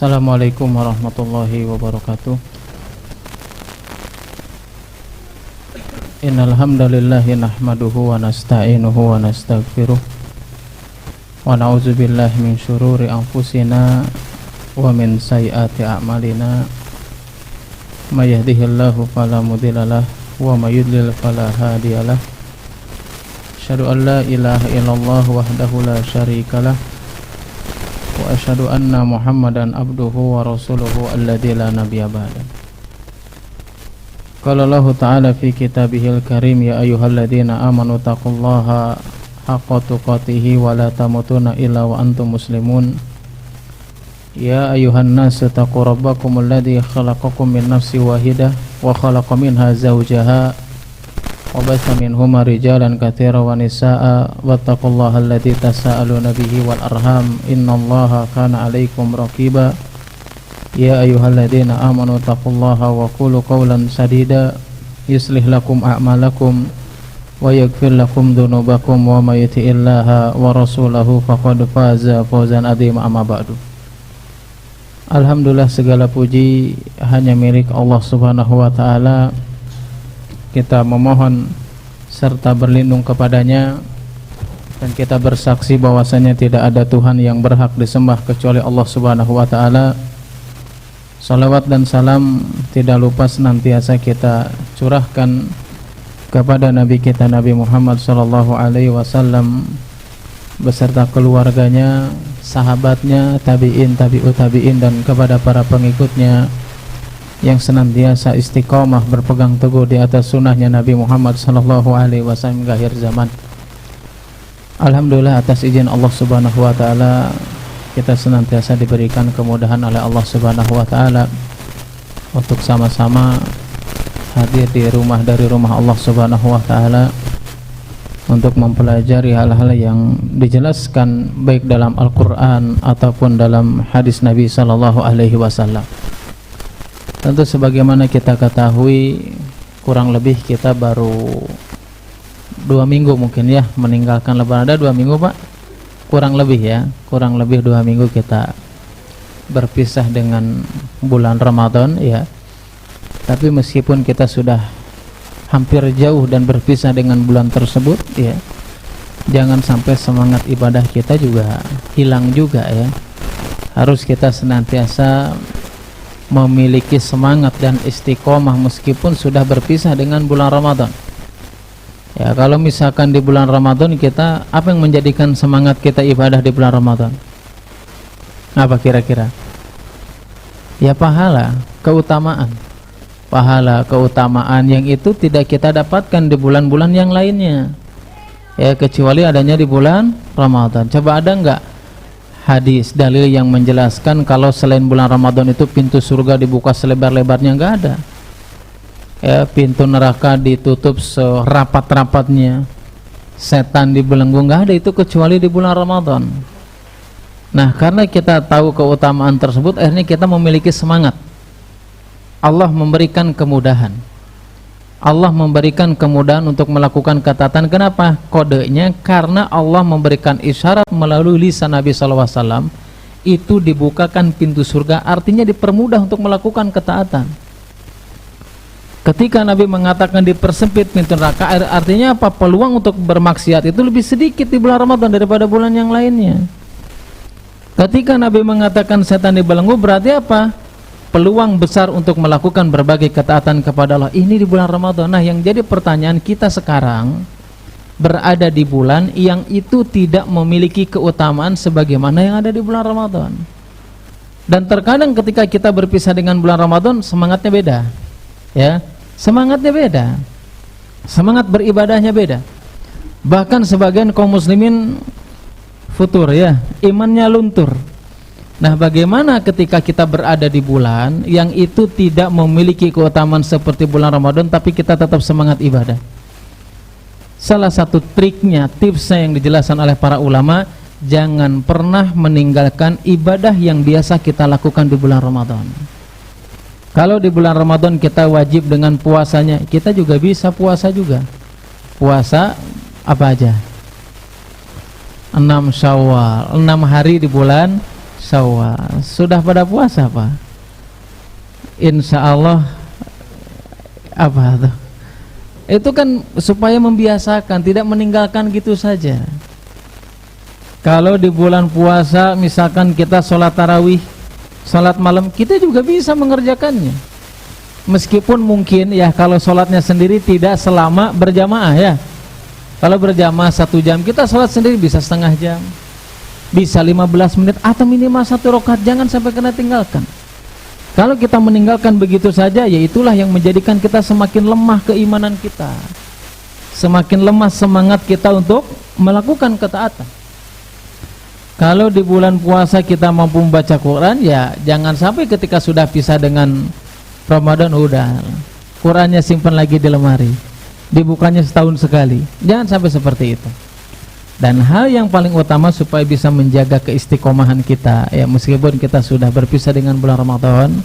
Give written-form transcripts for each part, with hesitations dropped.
Assalamualaikum warahmatullahi wabarakatuh. Innal hamdalillahi nahmaduhu wa nasta'inuhu wa nastaghfiruh wa na'udzu billahi min syururi anfusina wa min sayyiati a'malina. May yahdihillahu fala mudhillalah wa may yudlil fala hadiyalah. Asyhadu an la ilaha illallah wahdahu la syarikalah wa asyhadu anna Muhammadan abduhu wa rasuluhu alladzi la nabiyya ba'da. Qala Allah ta'ala fi kitabihil karim, ya ayyuhalladzina amanu taqullaha haqqa tuqatih wa la tamutunna illa wa antum muslimun. Ya ayyuhan nasu taqu rabbakumul ladzi khalaqakum min nafsin wahidah wa khalaqa minha zawjaha wa batha minhuma rijalan katsiran wa nisaa'a wattaqullaha alladzi tasaaluna bihi wal arham innallaha kana 'alaikum raqiba. Ya ayyuhalladzina amanu taqullaha wa qulu qawlan sadida yuslih lakum a'malakum wa yaghfir lakum dhunubakum wa may yuti'illaha wa rasulahu faqad faza fawzan 'azima. Amma ba'du. Alhamdulillah, segala puji hanya milik Allah Subhanahu wa taala. Kita memohon serta berlindung kepadanya, dan kita bersaksi bahwasanya tidak ada Tuhan yang berhak disembah kecuali Allah Subhanahu wa taala. Salawat dan salam tidak lupa senantiasa kita curahkan kepada Nabi kita Nabi Muhammad sallallahu alaihi wasallam beserta keluarganya, sahabatnya, tabi'in, tabi'ut tabi'in, dan kepada para pengikutnya yang senantiasa istiqomah berpegang teguh di atas sunnahnya Nabi Muhammad sallallahu alaihi wasallam hingga akhir zaman. Alhamdulillah, atas izin Allah Subhanahu wa taala kita senantiasa diberikan kemudahan oleh Allah Subhanahu wa taala untuk sama-sama hadir di rumah dari rumah Allah Subhanahu wa taala untuk mempelajari hal-hal yang dijelaskan baik dalam Al-Qur'an ataupun dalam hadis Nabi sallallahu alaihi wasallam. Tentu sebagaimana kita ketahui, kurang lebih kita baru 2 minggu mungkin ya meninggalkan Lebaran. Ada 2 minggu Pak? Kurang lebih ya, kurang lebih 2 minggu kita berpisah dengan bulan Ramadan ya. Tapi meskipun kita sudah hampir jauh dan berpisah dengan bulan tersebut ya, jangan sampai semangat ibadah kita juga hilang juga ya. Harus kita senantiasa memiliki semangat dan istiqomah meskipun sudah berpisah dengan bulan Ramadan. Ya, kalau misalkan di bulan Ramadan kita, apa yang menjadikan semangat kita ibadah di bulan Ramadan? Apa kira-kira? Ya pahala, keutamaan. Pahala, keutamaan yang itu tidak kita dapatkan di bulan-bulan yang lainnya. Ya, kecuali adanya di bulan Ramadan. Coba ada enggak hadis, dalil yang menjelaskan kalau selain bulan Ramadan itu pintu surga dibuka selebar-lebarnya? Enggak ada. Ya, pintu neraka ditutup serapat-rapatnya, setan dibelenggu, nggak ada itu kecuali di bulan Ramadan. Nah, karena kita tahu keutamaan tersebut, akhirnya kita memiliki semangat. Allah memberikan kemudahan. Allah memberikan kemudahan untuk melakukan ketaatan. Kenapa? Kodenya karena Allah memberikan isyarat melalui lisan Nabi SAW, itu dibukakan pintu surga, artinya dipermudah untuk melakukan ketaatan. Ketika Nabi mengatakan dipersempit pintu neraka, artinya apa? Peluang untuk bermaksiat itu lebih sedikit di bulan Ramadan daripada bulan yang lainnya. Ketika Nabi mengatakan setan dibelenggu, berarti apa? Peluang besar untuk melakukan berbagai ketaatan kepada Allah ini di bulan Ramadan. Nah, yang jadi pertanyaan kita sekarang, berada di bulan yang itu tidak memiliki keutamaan sebagaimana yang ada di bulan Ramadan. Dan terkadang ketika kita berpisah dengan bulan Ramadan, semangatnya beda. Ya, semangatnya beda, semangat beribadahnya beda. Bahkan sebagian kaum muslimin futur ya, imannya luntur. Nah, bagaimana ketika kita berada di bulan yang itu tidak memiliki keutamaan seperti bulan Ramadan, tapi kita tetap semangat ibadah? Salah satu triknya, tipsnya yang dijelaskan oleh para ulama, jangan pernah meninggalkan ibadah yang biasa kita lakukan di bulan Ramadan. Kalau di bulan Ramadan kita wajib dengan puasanya, kita juga bisa puasa juga. Puasa apa aja? 6 Syawal, 6 hari di bulan Syawal. Sudah pada puasa Pak? Insya Allah apa tuh? Itu kan supaya membiasakan, tidak meninggalkan gitu saja. Kalau di bulan puasa misalkan kita sholat tarawih, sholat malam, kita juga bisa mengerjakannya. Meskipun mungkin ya kalau sholatnya sendiri tidak selama berjamaah ya. Kalau berjamaah 1 jam, kita sholat sendiri bisa setengah jam, bisa 15 menit atau minimal 1 rakaat, jangan sampai kena tinggalkan. Kalau kita meninggalkan begitu saja, ya itulah yang menjadikan kita semakin lemah keimanan kita, semakin lemah semangat kita untuk melakukan ketaatan. Kalau di bulan puasa kita mampu membaca Quran, ya jangan sampai ketika sudah pisah dengan Ramadan udah Qurannya simpan lagi di lemari, dibukanya setahun sekali. Jangan sampai seperti itu. Dan hal yang paling utama supaya bisa menjaga keistiqomahan kita, ya meskipun kita sudah berpisah dengan bulan Ramadan,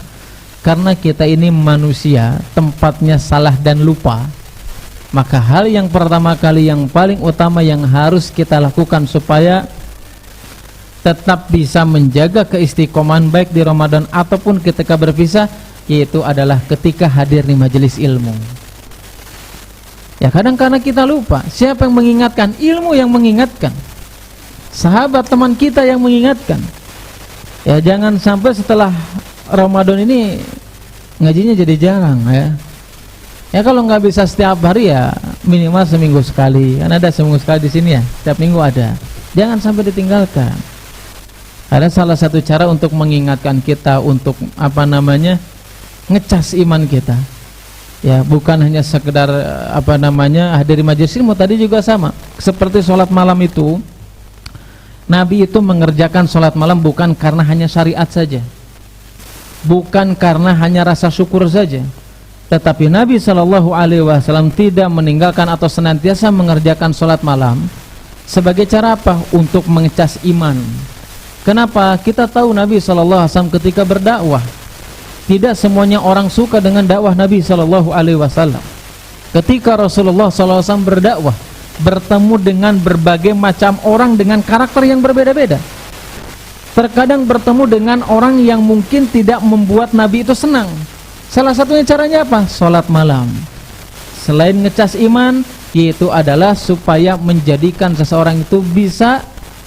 karena kita ini manusia, tempatnya salah dan lupa, maka hal yang pertama kali yang paling utama yang harus kita lakukan supaya tetap bisa menjaga keistiqomahan baik di Ramadan ataupun ketika berpisah, yaitu adalah ketika hadir di majelis ilmu. Ya kadang karena kita lupa, siapa yang mengingatkan? Ilmu yang mengingatkan, sahabat teman kita yang mengingatkan. Ya jangan sampai setelah Ramadan ini ngajinya jadi jarang ya. Ya kalau nggak bisa setiap hari ya minimal seminggu sekali. Kan ada seminggu sekali di sini ya, setiap minggu ada. Jangan sampai ditinggalkan. Ada salah satu cara untuk mengingatkan kita untuk ngecas iman kita. Ya bukan hanya sekedar hadiri majelis ilmu, tadi juga sama seperti sholat malam itu. Nabi itu mengerjakan sholat malam bukan karena hanya syariat saja, bukan karena hanya rasa syukur saja, tetapi Nabi SAW tidak meninggalkan atau senantiasa mengerjakan sholat malam sebagai cara apa? Untuk mengecas iman. Kenapa? Kita tahu Nabi SAW ketika berdakwah, tidak semuanya orang suka dengan dakwah Nabi SAW. Ketika Rasulullah SAW berdakwah, bertemu dengan berbagai macam orang dengan karakter yang berbeda-beda. Terkadang bertemu dengan orang yang mungkin tidak membuat Nabi itu senang. Salah satunya caranya apa? Sholat malam. Selain ngecas iman, yaitu adalah supaya menjadikan seseorang itu bisa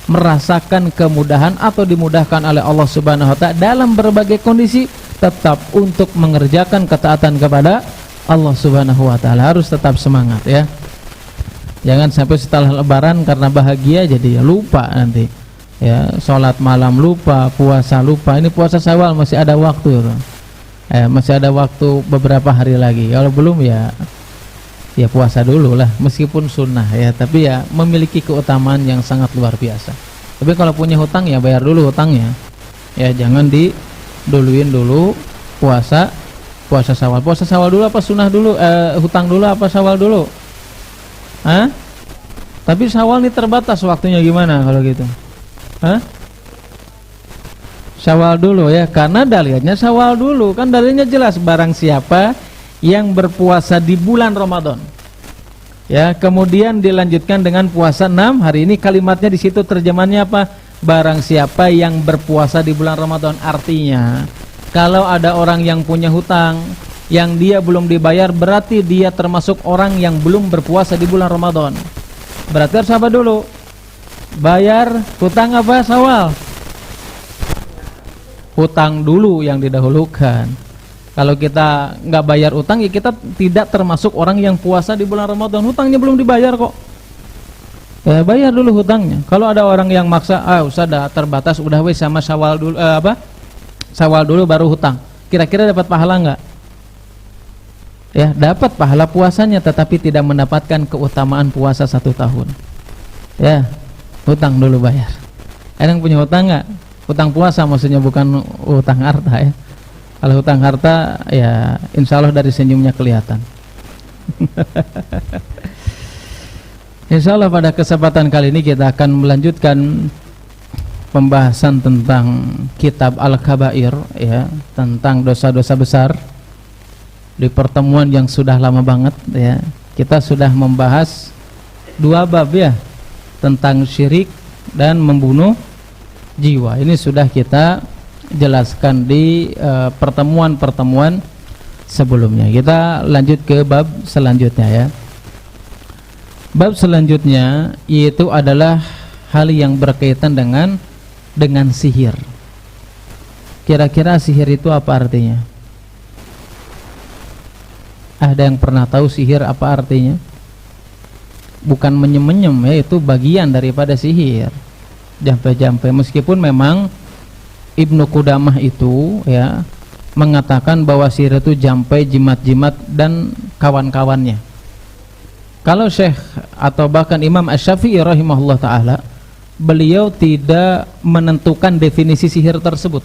merasakan kemudahan atau dimudahkan oleh Allah Subhanahu wa Ta'ala dalam berbagai kondisi, tetap untuk mengerjakan ketaatan kepada Allah Subhanahu wa Ta'ala. Harus tetap semangat ya. Jangan sampai setelah lebaran karena bahagia jadi lupa nanti. Ya, sholat malam lupa, puasa lupa. Ini puasa Syawal masih ada waktu. Masih ada waktu beberapa hari lagi. Kalau belum ya puasa dulu lah, meskipun sunnah ya, tapi ya memiliki keutamaan yang sangat luar biasa. Tapi kalau punya hutang ya bayar dulu hutangnya. Ya jangan duluin dulu puasa Syawal. Puasa Syawal dulu apa sunnah dulu? Hutang dulu apa Syawal dulu? Tapi Syawal ini terbatas waktunya, gimana kalau gitu? Syawal dulu ya, karena dalilnya Syawal dulu. Kan dalilnya jelas, barang siapa yang berpuasa di bulan Ramadan. Ya, kemudian dilanjutkan dengan puasa 6 hari. Ini kalimatnya di situ terjemahannya apa? Barang siapa yang berpuasa di bulan Ramadan. Artinya kalau ada orang yang punya hutang yang dia belum dibayar, berarti dia termasuk orang yang belum berpuasa di bulan Ramadan. Berarti harus apa dulu? Bayar hutang apa? Syawal. Hutang dulu yang didahulukan. Kalau kita nggak bayar utang, ya kita tidak termasuk orang yang puasa di bulan Ramadan. Hutangnya belum dibayar kok. Ya, bayar dulu hutangnya. Kalau ada orang yang maksa, udah terbatas, udah wes sama Syawal dulu, Syawal dulu baru hutang. Kira-kira dapat pahala nggak? Ya, dapat pahala puasanya, tetapi tidak mendapatkan keutamaan puasa 1 tahun. Ya, hutang dulu bayar. Ada yang punya hutang nggak? Hutang puasa maksudnya, bukan hutang harta ya. Kalau hutang harta ya insya Allah dari senyumnya kelihatan. Insya Allah pada kesempatan kali ini kita akan melanjutkan pembahasan tentang kitab Al-Kabair ya, tentang dosa-dosa besar. Di pertemuan yang sudah lama banget ya, kita sudah membahas 2 bab ya, tentang syirik dan membunuh jiwa. Ini sudah kita jelaskan di pertemuan-pertemuan sebelumnya. Kita lanjut ke bab selanjutnya ya. Bab selanjutnya yaitu adalah hal yang berkaitan dengan sihir. Kira-kira sihir itu apa artinya? Ada yang pernah tahu sihir apa artinya? Bukan menyem-menyem ya, itu bagian daripada sihir. Jampe-jampe, meskipun memang Ibnu Qudamah itu ya mengatakan bahwa sihir itu jampe, jimat-jimat dan kawan-kawannya. Kalau Syekh atau bahkan Imam Asy-Syafi'i rahimahullah ta'ala, beliau tidak menentukan definisi sihir tersebut.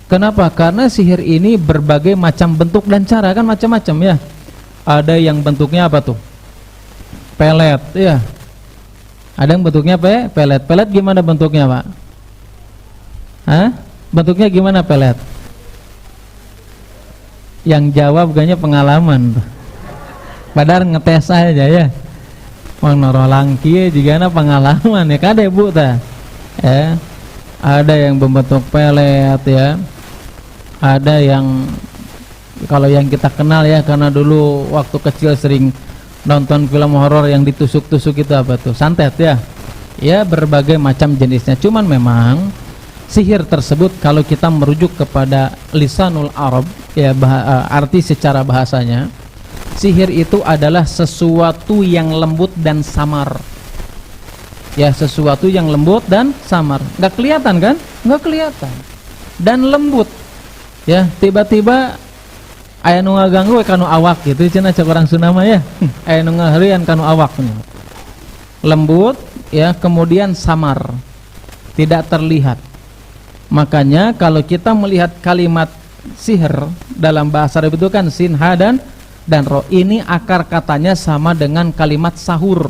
Kenapa? Karena sihir ini berbagai macam bentuk dan cara, kan macam-macam ya. Ada yang bentuknya apa tuh? Pelet ya. Ada yang bentuknya pelet. Pelet gimana bentuknya, Pak? Hah? Bentuknya gimana pelet? Yang jawab kayaknya pengalaman. Padahal ngetes aja ya. Mau norolangki juga na pengalaman ya kade Bu ta. Ada yang berbentuk pelet ya. Ada yang kalau yang kita kenal ya, karena dulu waktu kecil sering nonton film horor yang ditusuk-tusuk itu apa tuh? Santet ya. Ya berbagai macam jenisnya. Cuman memang sihir tersebut kalau kita merujuk kepada lisanul Arab ya, arti secara bahasanya, sihir itu adalah sesuatu yang lembut dan samar. Ya, sesuatu yang lembut dan samar. Nggak kelihatan kan? Nggak kelihatan. Dan lembut. Ya, tiba-tiba aya nu ngaganggu kanu awak gitu cenah cek orang Sunda mah ya. Aya nu ngaheureun kanu awaknya. Lembut ya, kemudian samar. Tidak terlihat. Makanya kalau kita melihat kalimat sihir dalam bahasa Arab itu kan sin, ha dan ro, ini akar katanya sama dengan kalimat sahur.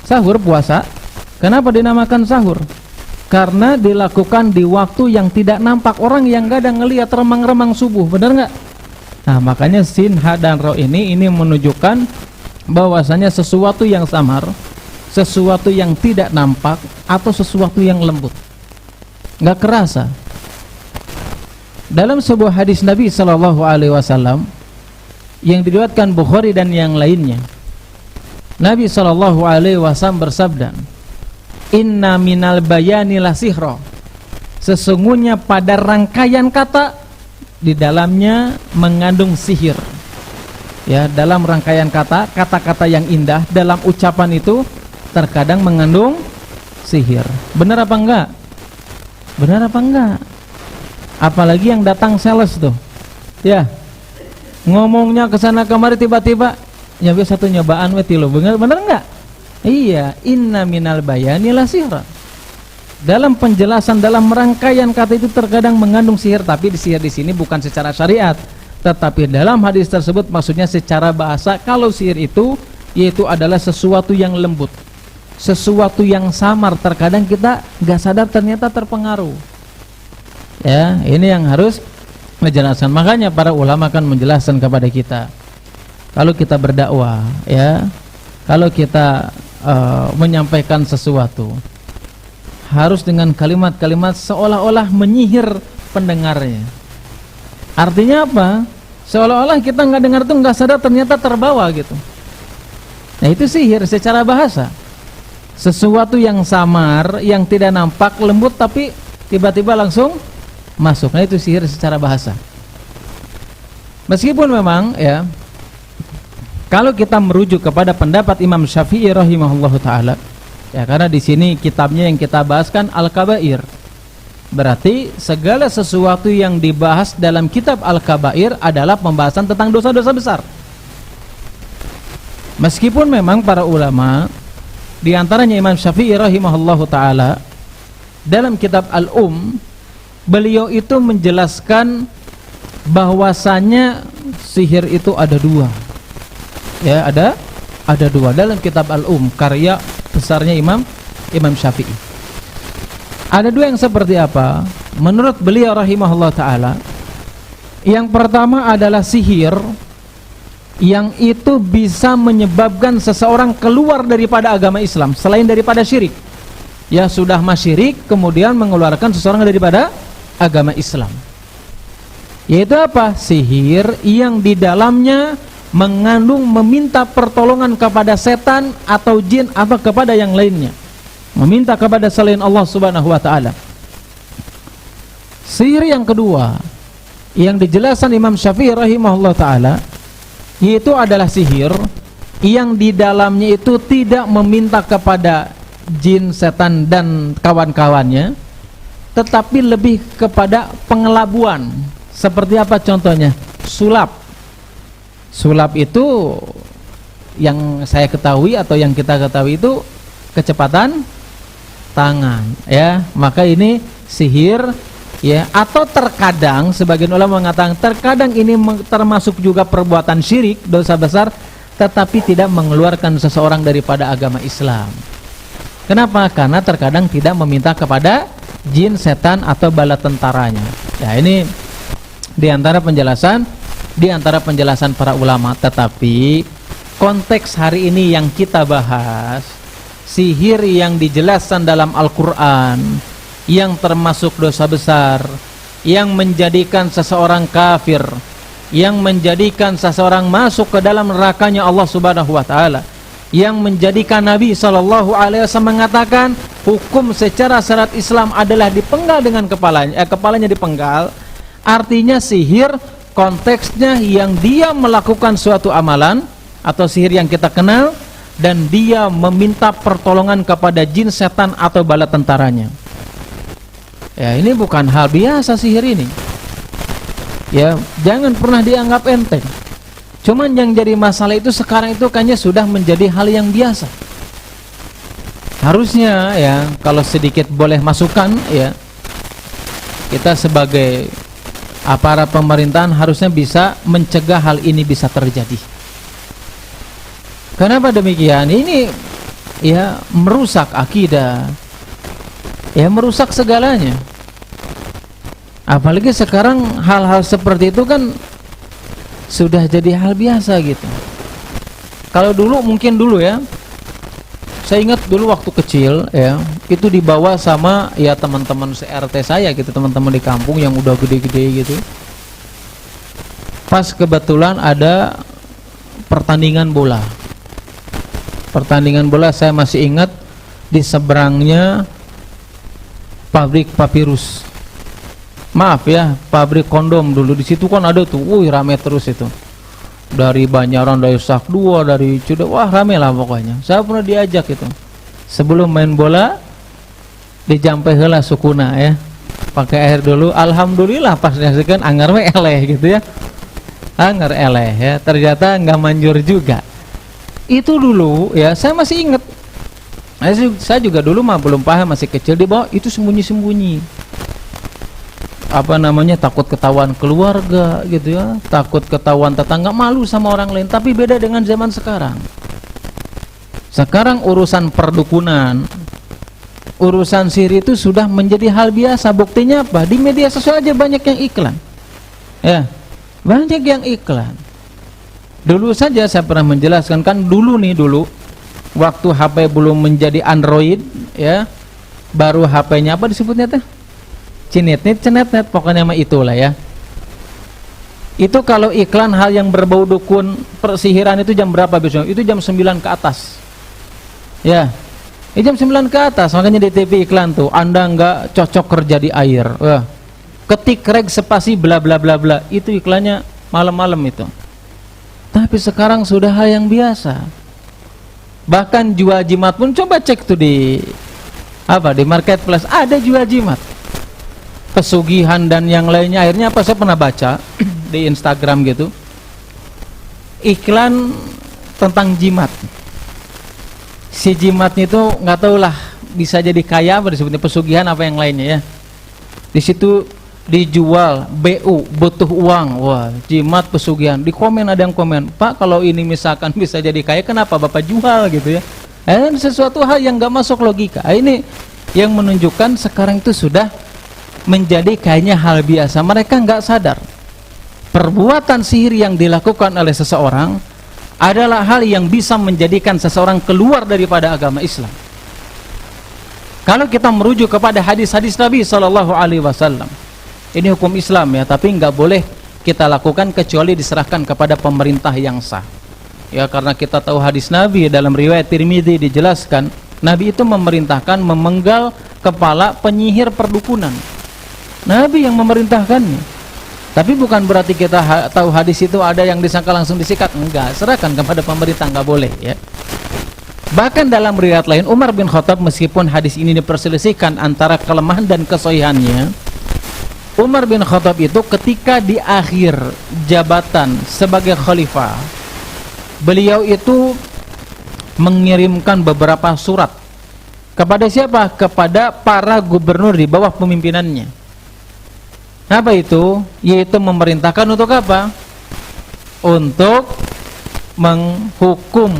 Sahur puasa. Kenapa dinamakan sahur? Karena dilakukan di waktu yang tidak nampak, orang yang gak ada ngelihat remang-remang subuh, benar nggak? Nah makanya sin, ha dan ro ini menunjukkan bahwasanya sesuatu yang samar, sesuatu yang tidak nampak, atau sesuatu yang lembut, nggak kerasa. Dalam sebuah hadis Nabi SAW yang diriwayatkan Bukhari dan yang lainnya, Nabi SAW bersabda, inna minal bayani la sihra, sesungguhnya pada rangkaian kata di dalamnya mengandung sihir. Ya, dalam rangkaian kata, kata-kata yang indah dalam ucapan itu terkadang mengandung sihir. Benar apa enggak? Benar apa enggak? Apalagi yang datang sales tuh. Ya. Ngomongnya kesana kemari tiba-tiba nyoba satu nyobaan we tilu. Bener enggak? Iya, inna minal bayani la sihra. Dalam penjelasan, dalam rangkaian kata itu terkadang mengandung sihir, tapi sihir di sini bukan secara syariat, tetapi dalam hadis tersebut maksudnya secara bahasa. Kalau sihir itu yaitu adalah sesuatu yang lembut, sesuatu yang samar, terkadang kita nggak sadar ternyata terpengaruh. Ya, ini yang harus menjelaskan. Makanya para ulama kan menjelaskan kepada kita, kalau kita berdakwah, ya, kalau kita menyampaikan sesuatu, harus dengan kalimat-kalimat seolah-olah menyihir pendengarnya. Artinya apa? Seolah-olah kita nggak dengar tuh nggak sadar ternyata terbawa gitu. Nah itu sihir secara bahasa. Sesuatu yang samar, yang tidak nampak, lembut, tapi tiba-tiba langsung masuk. Nah itu sihir secara bahasa. Meskipun memang ya, kalau kita merujuk kepada pendapat Imam Syafi'i rahimahullahu taala, ya karena di sini kitabnya yang kita bahas kan Al-Kabair. Berarti segala sesuatu yang dibahas dalam kitab Al-Kabair adalah pembahasan tentang dosa-dosa besar. Meskipun memang para ulama, di antaranya Imam Syafi'i rahimahullahu taala, dalam kitab Al-Um, beliau itu menjelaskan bahwasanya sihir itu ada dua. Ya, ada dua dalam kitab Al-Um, karya besarnya Imam Syafi'i. Ada dua yang seperti apa? Menurut beliau rahimahullah ta'ala, yang pertama adalah sihir yang itu bisa menyebabkan seseorang keluar daripada agama Islam selain daripada syirik. ya sudah masyirik, kemudian mengeluarkan seseorang daripada agama Islam. Yaitu apa? Sihir yang di dalamnya mengandung meminta pertolongan kepada setan atau jin atau kepada yang lainnya, meminta kepada selain Allah Subhanahu wa taala. Sihir yang kedua yang dijelaskan Imam Syafi'i rahimahullah taala, yaitu adalah sihir yang di dalamnya itu tidak meminta kepada jin, setan dan kawan-kawannya, tetapi lebih kepada pengelabuan. Seperti apa contohnya? Sulap. Sulap itu yang saya ketahui atau yang kita ketahui itu kecepatan tangan, ya. Maka ini sihir, ya. Atau terkadang sebagian ulama mengatakan terkadang ini termasuk juga perbuatan syirik, dosa besar, tetapi tidak mengeluarkan seseorang daripada agama Islam. Kenapa? Karena terkadang tidak meminta kepada jin, setan atau bala tentaranya. Ya, ini diantara penjelasan para ulama. Tetapi konteks hari ini yang kita bahas, sihir yang dijelaskan dalam Al-Quran, yang termasuk dosa besar, yang menjadikan seseorang kafir, yang menjadikan seseorang masuk ke dalam nerakanya Allah Subhanahu wa taala, yang menjadikan Nabi SAW mengatakan hukum secara syariat Islam adalah dipenggal dengan kepalanya, kepalanya dipenggal. Artinya sihir konteksnya yang dia melakukan suatu amalan atau sihir yang kita kenal, dan dia meminta pertolongan kepada jin, setan atau bala tentaranya. Ya, ini bukan hal biasa sihir ini. Ya, jangan pernah dianggap enteng. Cuman yang jadi masalah itu sekarang itu kayaknya sudah menjadi hal yang biasa. Harusnya ya, kalau sedikit boleh masukan ya, kita sebagai aparat pemerintahan harusnya bisa mencegah hal ini bisa terjadi. Kenapa demikian? Ini ya merusak akidah, ya merusak segalanya. Apalagi sekarang hal-hal seperti itu kan sudah jadi hal biasa gitu. Kalau dulu mungkin dulu ya, saya ingat dulu waktu kecil ya, itu dibawa sama ya teman-teman se-RT saya gitu, teman-teman di kampung yang udah gede-gede gitu. Pas kebetulan ada pertandingan bola. Pertandingan bola saya masih ingat, di seberangnya pabrik papirus. Maaf ya, pabrik kondom dulu di situ kan ada tuh, rame terus itu. Dari Banjaran, dari Sak 2, dari Cuda, wah rame lah pokoknya. Saya pernah diajak itu. Sebelum main bola dijampe heula sukuna ya. Pakai air dulu. Alhamdulillah pas nyaksikan anggar we eleh gitu ya. Anggar eleh ya. Ternyata enggak manjur juga. Itu dulu ya, saya masih ingat. Saya juga dulu mah belum paham, masih kecil, di bawah itu sembunyi-sembunyi. Apa namanya, takut ketahuan keluarga gitu ya, takut ketahuan tetangga, malu sama orang lain. Tapi beda dengan zaman sekarang. Sekarang urusan perdukunan, urusan sihir itu sudah menjadi hal biasa. Buktinya apa? Di media sosial aja banyak yang iklan. Ya, banyak yang iklan. Dulu saja saya pernah menjelaskan, kan dulu waktu HP belum menjadi Android ya, baru HP-nya apa disebutnya teh? Cenetnet, pokoknya mah itulah ya. Itu kalau iklan hal yang berbau dukun, persihiran itu jam berapa biasanya? Itu jam 9 ke atas. Ya. Jam 9 ke atas, makanya di TV iklan tuh, Anda enggak cocok kerja di air. Wah. Ketik reg spasi bla bla bla bla. Itu iklannya malam-malam itu. Tapi sekarang sudah hal yang biasa. Bahkan jual jimat pun, coba cek tuh di marketplace, ada jual jimat. Pesugihan dan yang lainnya. Akhirnya apa, saya pernah baca di Instagram gitu, iklan tentang jimat. Si jimatnya itu nggak tahu lah, bisa jadi kaya apa disebutnya, pesugihan apa yang lainnya ya. Di situ dijual BU, butuh uang. Wah, jimat pesugihan. Di komen ada yang komen, Pak, kalau ini misalkan bisa jadi kaya, kenapa Bapak jual gitu ya. Sesuatu hal yang nggak masuk logika. Ini yang menunjukkan sekarang itu sudah menjadi kayaknya hal biasa. Mereka nggak sadar perbuatan sihir yang dilakukan oleh seseorang adalah hal yang bisa menjadikan seseorang keluar daripada agama Islam. Kalau kita merujuk kepada hadis-hadis Nabi Shallallahu Alaihi Wasallam, ini hukum Islam ya, tapi nggak boleh kita lakukan kecuali diserahkan kepada pemerintah yang sah. Ya, karena kita tahu hadis Nabi dalam riwayat Tirmidzi dijelaskan, Nabi itu memerintahkan memenggal kepala penyihir perdukunan. Nabi yang memerintahkannya. Tapi bukan berarti kita tahu hadis itu ada yang disangka langsung disikat. Enggak, serahkan kepada pemerintah, nggak boleh ya. Bahkan dalam riwayat lain, Umar bin Khattab, meskipun hadis ini diperselisihkan antara kelemahan dan kesohihannya, Umar bin Khattab itu ketika di akhir jabatan sebagai khalifah, beliau itu mengirimkan beberapa surat kepada siapa? Kepada para gubernur di bawah pemimpinannya. Apa itu? Yaitu memerintahkan untuk apa? Untuk menghukum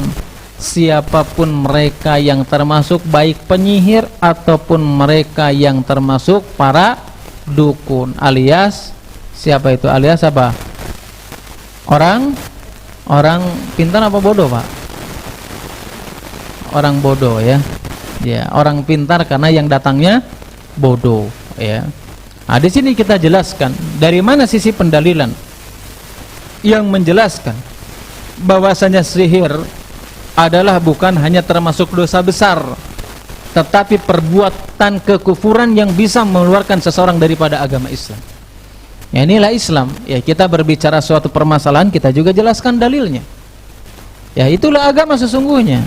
siapapun mereka yang termasuk baik penyihir ataupun mereka yang termasuk para dukun, alias siapa itu? Alias apa? Orang pintar apa bodoh, Pak? Orang bodoh ya. Ya, orang pintar karena yang datangnya bodoh ya. Nah, di sini kita jelaskan dari mana sisi pendalilan yang menjelaskan bahwasanya sihir adalah bukan hanya termasuk dosa besar, tetapi perbuatan kekufuran yang bisa mengeluarkan seseorang daripada agama Islam. Ya, inilah Islam. Ya, kita berbicara suatu permasalahan, kita juga jelaskan dalilnya. Ya, itulah agama sesungguhnya.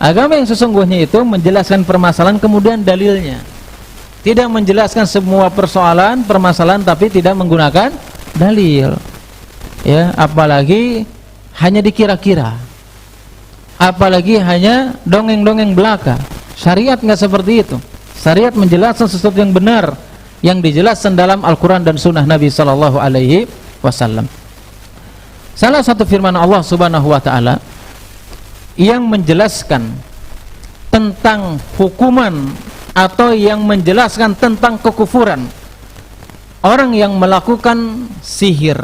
Agama yang sesungguhnya itu menjelaskan permasalahan kemudian dalilnya. Tidak menjelaskan semua permasalahan tapi tidak menggunakan dalil. Ya, apalagi hanya dikira-kira. Apalagi hanya dongeng-dongeng belaka. Syariat nggak seperti itu. Syariat menjelaskan sesuatu yang benar, yang dijelaskan dalam Al-Quran dan Sunnah Nabi Sallallahu Alaihi Wasallam. Salah satu firman Allah Subhanahu Wa Taala yang menjelaskan tentang hukuman atau yang menjelaskan tentang kekufuran orang yang melakukan sihir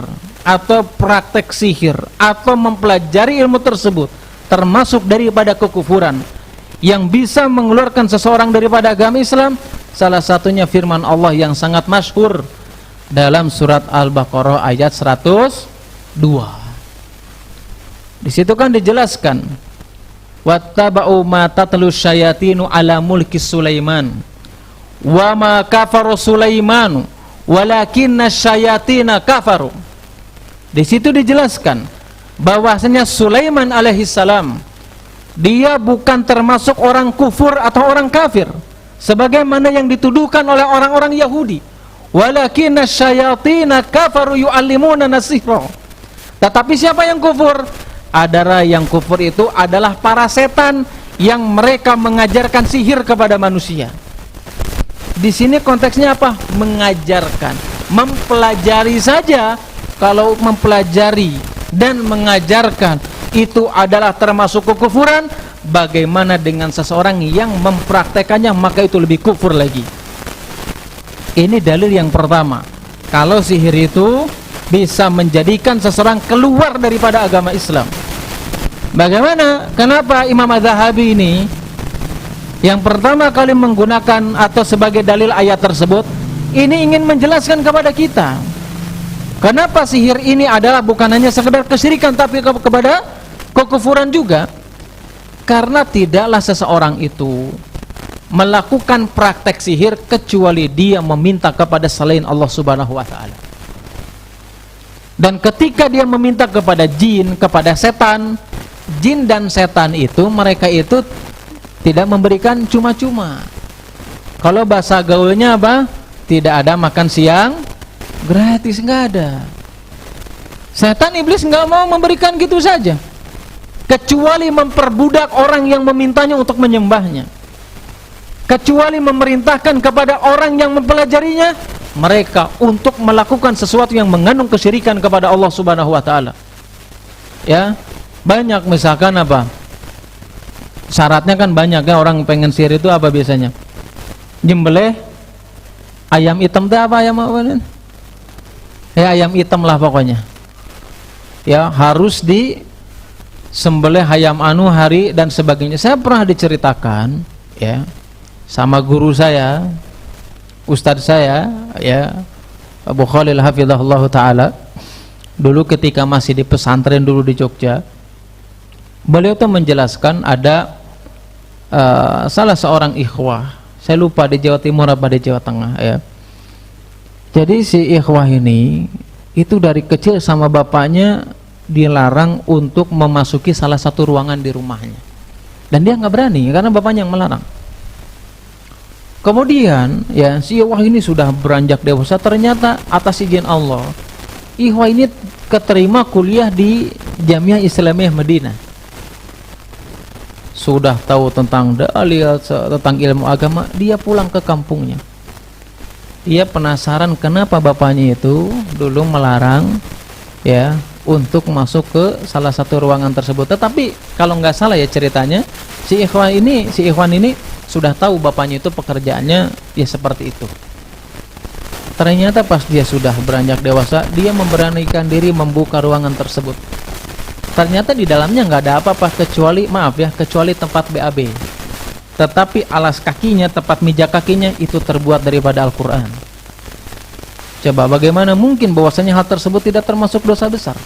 atau praktek sihir atau mempelajari ilmu tersebut, termasuk daripada kekufuran yang bisa mengeluarkan seseorang daripada agama Islam. Salah satunya firman Allah yang sangat masyhur dalam surat Al-Baqarah ayat 102. Di situ kan dijelaskan, wattaba'u ma tatlu syayatinu ala mulki Sulaiman wa ma kafaru Sulaimanu walakinna syayatina kafaru. Di situ dijelaskan bahwasanya Sulaiman alaihissalam dia bukan termasuk orang kufur atau orang kafir sebagaimana yang dituduhkan oleh orang-orang Yahudi, walakinna syayatina kafaru yu'allimuna nasihra. Tetapi siapa yang kufur? Adalah yang kufur itu adalah para setan yang mereka mengajarkan sihir kepada manusia. Di sini konteksnya apa? Mengajarkan, mempelajari saja. Kalau mempelajari dan mengajarkan itu adalah termasuk kekufuran, bagaimana dengan seseorang yang mempraktekannya, maka itu lebih kufur lagi. Ini dalil yang pertama. Kalau sihir itu bisa menjadikan seseorang keluar daripada agama Islam. Bagaimana? Kenapa Imam Az-Zahabi ini yang pertama kali menggunakan atau sebagai dalil ayat tersebut ini ingin menjelaskan kepada kita kenapa sihir ini adalah bukan hanya sekedar kesyirikan tapi kepada kekufuran juga. Karena tidaklah seseorang itu melakukan praktek sihir kecuali dia meminta kepada selain Allah Subhanahu wa taala. Dan ketika dia meminta kepada jin, kepada setan, jin dan setan itu mereka itu tidak memberikan cuma-cuma. Kalau bahasa gaulnya apa? Tidak ada makan siang gratis, nggak ada. Setan iblis nggak mau memberikan gitu saja, kecuali memperbudak orang yang memintanya untuk menyembahnya, kecuali memerintahkan kepada orang yang mempelajarinya mereka untuk melakukan sesuatu yang mengandung kesyirikan kepada Allah Subhanahu wa taala. Ya, banyak misalkan apa? Syaratnya kan banyak ya, orang pengen sihir itu apa biasanya? Nyembelih ayam hitam teh apa ayam apa? Ya ayam hitam lah pokoknya. Ya, harus di sembelih ayam anu hari dan sebagainya. Saya pernah diceritakan ya, sama guru saya, ustadz saya, ya, Abu Khalil hafizahullah taala, dulu ketika masih di pesantren dulu di Jogja. Beliau tuh menjelaskan ada salah seorang ikhwah, saya lupa di Jawa Timur apa di Jawa Tengah, ya. Jadi si ikhwah ini itu dari kecil sama bapaknya dilarang untuk memasuki salah satu ruangan di rumahnya, dan dia nggak berani karena bapaknya yang melarang. Kemudian ya si ikhwah ini sudah beranjak dewasa, ternyata atas izin Allah ikhwah ini keterima kuliah di Jamiah Islamiyah Madinah. Sudah tahu tentang dalil, tentang ilmu agama, dia pulang ke kampungnya. Dia penasaran kenapa bapaknya itu dulu melarang ya untuk masuk ke salah satu ruangan tersebut. Tetapi kalau nggak salah ya ceritanya, si ikhwan ini sudah tahu bapaknya itu pekerjaannya ya seperti itu. Ternyata pas dia sudah beranjak dewasa, dia memberanikan diri membuka ruangan tersebut. Ternyata di dalamnya nggak ada apa-apa kecuali tempat BAB. Tetapi alas kakinya, tempat meja kakinya itu terbuat daripada Al-Quran. Coba bagaimana mungkin bahwasanya hal tersebut tidak termasuk dosa besar?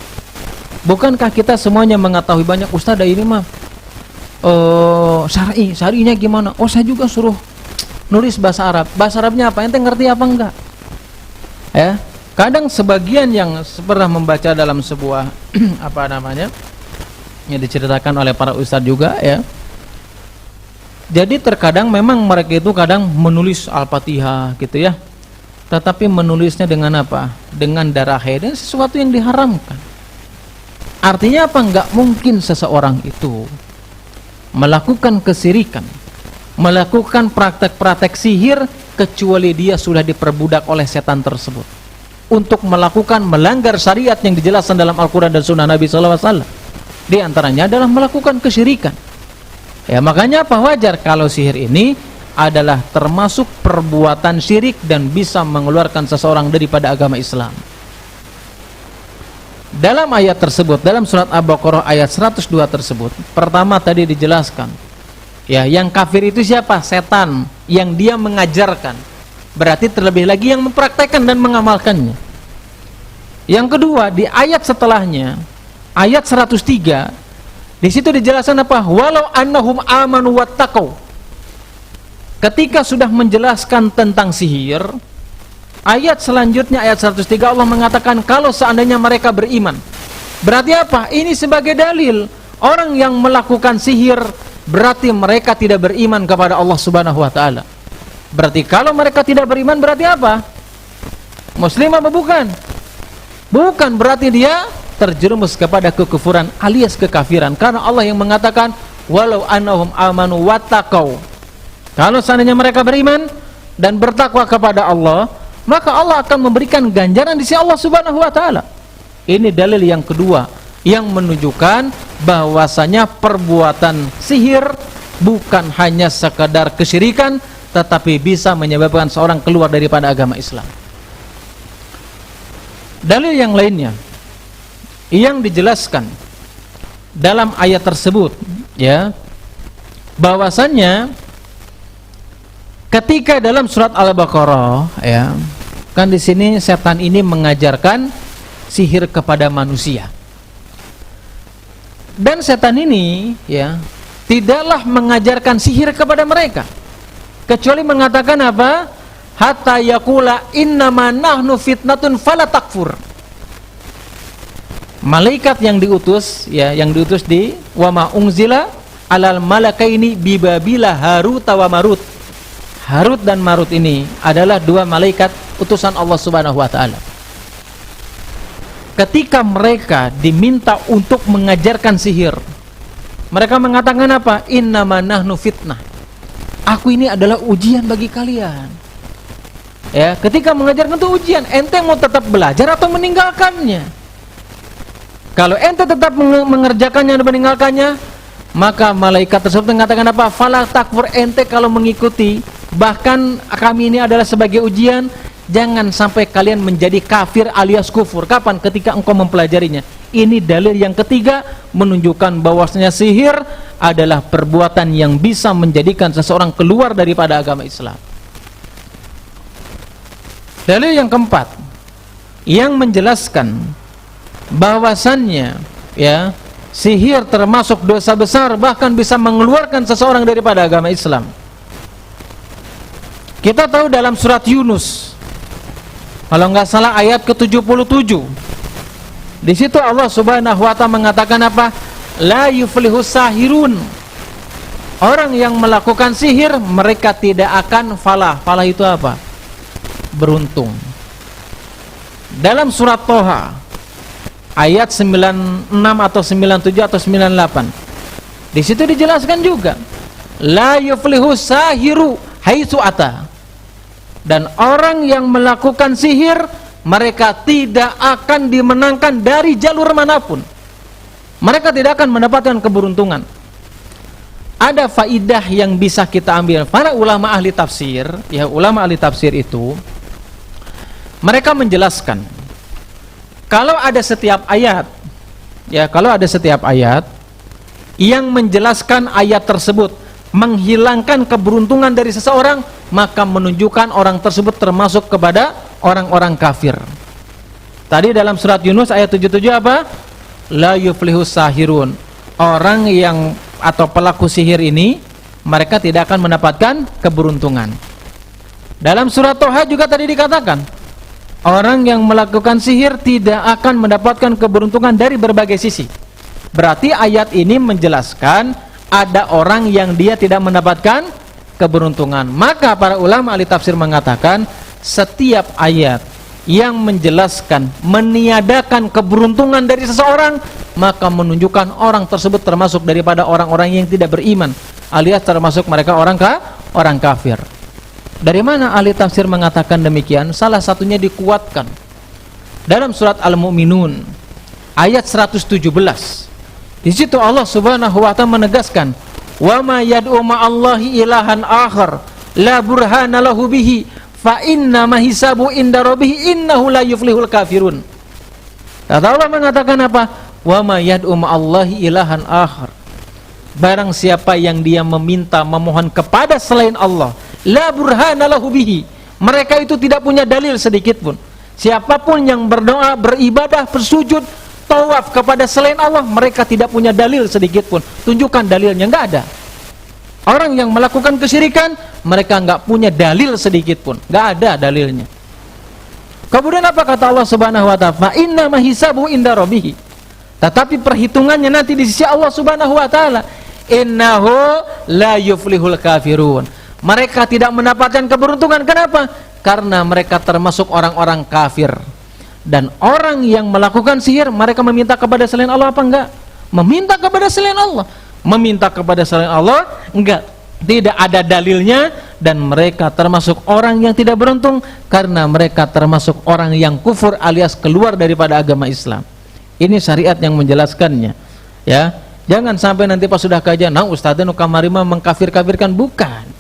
Bukankah kita semuanya mengetahui banyak ustadz ini mah syar'inya gimana? Oh saya juga suruh nulis bahasa Arab. Bahasa Arabnya apa? Ente ngerti apa enggak? Ya, kadang sebagian yang pernah membaca dalam sebuah apa namanya yang diceritakan oleh para ustadz juga ya. Jadi terkadang memang mereka itu kadang menulis Al-Fatihah gitu ya, tetapi menulisnya dengan apa? Dengan darah haid, dan sesuatu yang diharamkan. Artinya apa? Enggak mungkin seseorang itu melakukan kesirikan, melakukan praktek-praktek sihir kecuali dia sudah diperbudak oleh setan tersebut untuk melakukan melanggar syariat yang dijelaskan dalam Al-Quran dan Sunnah Nabi SAW. Di antaranya adalah melakukan kesyirikan. Ya, makanya apa? Wajar kalau sihir ini adalah termasuk perbuatan syirik dan bisa mengeluarkan seseorang daripada agama Islam. Dalam ayat tersebut, dalam surat Al-Baqarah ayat 102 tersebut, pertama tadi dijelaskan ya, yang kafir itu siapa? Setan yang dia mengajarkan. Berarti terlebih lagi yang mempraktekkan dan mengamalkannya. Yang kedua, di ayat setelahnya, ayat 103, di situ dijelaskan apa? Walau annahum amanu wattaqau. Ketika sudah menjelaskan tentang sihir, ayat selanjutnya ayat 103 Allah mengatakan kalau seandainya mereka beriman. Berarti apa? Ini sebagai dalil orang yang melakukan sihir berarti mereka tidak beriman kepada Allah Subhanahu wa taala. Berarti kalau mereka tidak beriman berarti apa? Muslim apa bukan? Bukan, berarti dia terjerumus kepada kekufuran alias kekafiran, karena Allah yang mengatakan walau annahum amanu wattaqau. Kalau seandainya mereka beriman dan bertakwa kepada Allah, maka Allah akan memberikan ganjaran di sisi Allah Subhanahu wa taala. Ini dalil yang kedua yang menunjukkan bahwasanya perbuatan sihir bukan hanya sekadar kesyirikan, tetapi bisa menyebabkan seorang keluar daripada agama Islam. Dalil yang lainnya yang dijelaskan dalam ayat tersebut ya, bahwasannya ketika dalam surat Al-Baqarah ya, kan di sini setan ini mengajarkan sihir kepada manusia. Dan setan ini ya tidaklah mengajarkan sihir kepada mereka kecuali mengatakan apa? Hatta yaqula innama nahnu fitnatun fala takfur. Malaikat yang diutus ya, yang diutus di wa ma unzila alal malakaini bi babila Harut wa Marut. Harut dan Marut ini adalah dua malaikat utusan Allah Subhanahu wa taala. Ketika mereka diminta untuk mengajarkan sihir, mereka mengatakan apa? Innama nahnu fitnah. Aku ini adalah ujian bagi kalian. Ya, ketika mengajarkan itu ujian, ente mau tetap belajar atau meninggalkannya? Kalau ente tetap mengerjakannya dan meninggalkannya, maka malaikat tersebut mengatakan apa? Fala takfur, ente kalau mengikuti, bahkan kami ini adalah sebagai ujian, Jangan sampai kalian menjadi kafir alias kufur. Kapan? Ketika engkau mempelajarinya. Ini dalil yang ketiga menunjukkan bahwasanya sihir adalah perbuatan yang bisa menjadikan seseorang keluar daripada agama Islam. Dalil yang keempat yang menjelaskan bahwasannya ya, sihir termasuk dosa besar, bahkan bisa mengeluarkan seseorang daripada agama Islam. Kita tahu dalam surat Yunus, kalau nggak salah ayat ke-77, di situ Allah Subhanahu wa ta'ala mengatakan apa? La yuflihus sahirun. Orang yang melakukan sihir mereka tidak akan falah. Falah itu apa? Beruntung. Dalam surat Toha ayat 96 atau 97 atau 98, di situ dijelaskan juga la yuflihu sahiru haitsu ata. Dan orang yang melakukan sihir mereka tidak akan dimenangkan dari jalur manapun. Mereka tidak akan mendapatkan keberuntungan. Ada faidah yang bisa kita ambil. Para ulama ahli tafsir, ya ulama ahli tafsir itu mereka menjelaskan kalau ada setiap ayat, ya kalau ada setiap ayat yang menjelaskan ayat tersebut menghilangkan keberuntungan dari seseorang, maka menunjukkan orang tersebut termasuk kepada orang-orang kafir. Tadi dalam surat Yunus ayat 77 apa? La yuflihus sahirun. Orang yang atau pelaku sihir ini mereka tidak akan mendapatkan keberuntungan. Dalam surat Toha juga tadi dikatakan orang yang melakukan sihir tidak akan mendapatkan keberuntungan dari berbagai sisi. Berarti ayat ini menjelaskan ada orang yang dia tidak mendapatkan keberuntungan. Maka para ulama ahli tafsir mengatakan setiap ayat yang menjelaskan meniadakan keberuntungan dari seseorang, maka menunjukkan orang tersebut termasuk daripada orang-orang yang tidak beriman, alias termasuk mereka orang kafir. Dari mana ahli tafsir mengatakan demikian? Salah satunya dikuatkan dalam surat Al-Mu'minun ayat 117. Di situ Allah Subhanahu wa ta'ala menegaskan, "Wa ma yad'u ma'allahi ilahan akhar la burhana lahu bihi fa inna ma hisabu inda rabbih innahu la yuflihul kafirun." Kata Allah mengatakan apa? "Wa ma yad'u ma'allahi ilahan akhar." Barang siapa yang dia meminta memohon kepada selain Allah, la burhana lahu bihi, mereka itu tidak punya dalil sedikit pun. Siapapun yang berdoa, beribadah, bersujud, tawaf kepada selain Allah, mereka tidak punya dalil sedikit pun. Tunjukkan dalilnya, enggak ada. Orang yang melakukan kesyirikan, mereka enggak punya dalil sedikit pun, enggak ada dalilnya. Kemudian apa kata Allah Subhanahu wa ta'ala? Fa inna ma hisabu inda rabbih. Tetapi perhitungannya nanti di sisi Allah Subhanahu wa ta'ala. Innahu la yuflihul kafirun. Mereka tidak mendapatkan keberuntungan. Kenapa? Karena mereka termasuk orang-orang kafir. Dan orang yang melakukan sihir, mereka meminta kepada selain Allah apa enggak? Meminta kepada selain Allah. Meminta kepada selain Allah enggak, tidak ada dalilnya. Dan mereka termasuk orang yang tidak beruntung, karena mereka termasuk orang yang kufur alias keluar daripada agama Islam. Ini syariat yang menjelaskannya, ya. Jangan sampai nanti pas sudah kajian, nah ustadznya nukamarima mengkafir-kafirkan, bukan.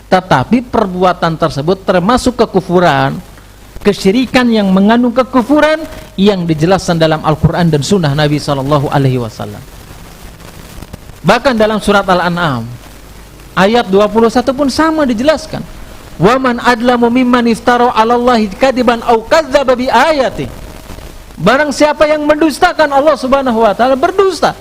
Tetapi perbuatan tersebut termasuk kekufuran, kesyirikan yang mengandung kekufuran yang dijelaskan dalam Al-Quran dan Sunnah Nabi SAW. Bahkan dalam surat Al-An'am ayat 21 pun sama dijelaskan. Waman adlamu mimman iftara 'alallahi kadiban aw kadzdzaba bi ayati. Barang siapa yang mendustakan Allah Subhanahu wa ta'ala, berdusta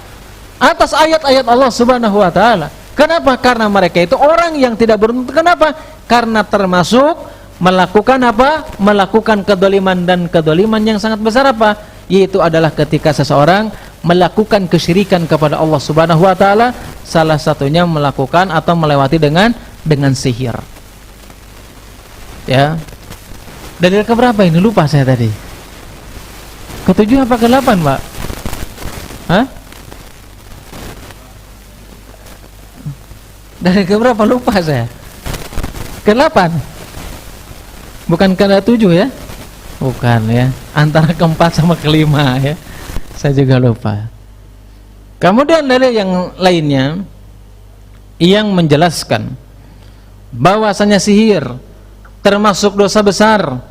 atas ayat-ayat Allah Subhanahu wa ta'ala. Kenapa? Karena mereka itu orang yang tidak beruntung. Kenapa? Karena termasuk melakukan apa? Melakukan kedoliman, dan kedoliman yang sangat besar apa? Yaitu adalah ketika seseorang melakukan kesyirikan kepada Allah Subhanahu wa ta'ala, salah satunya melakukan atau melewati dengan sihir. Ya. Dalil keberapa ini? Lupa saya tadi. Ketujuh apa ke-8, Pak? Hah? Dalil keberapa? Lupa saya. Ke-8. Bukan ke-7 ya? Bukan ya. Antara ke-4 sama ke-5 ya. Saya juga lupa. Kemudian dalil yang lainnya yang menjelaskan bahwasanya sihir termasuk dosa besar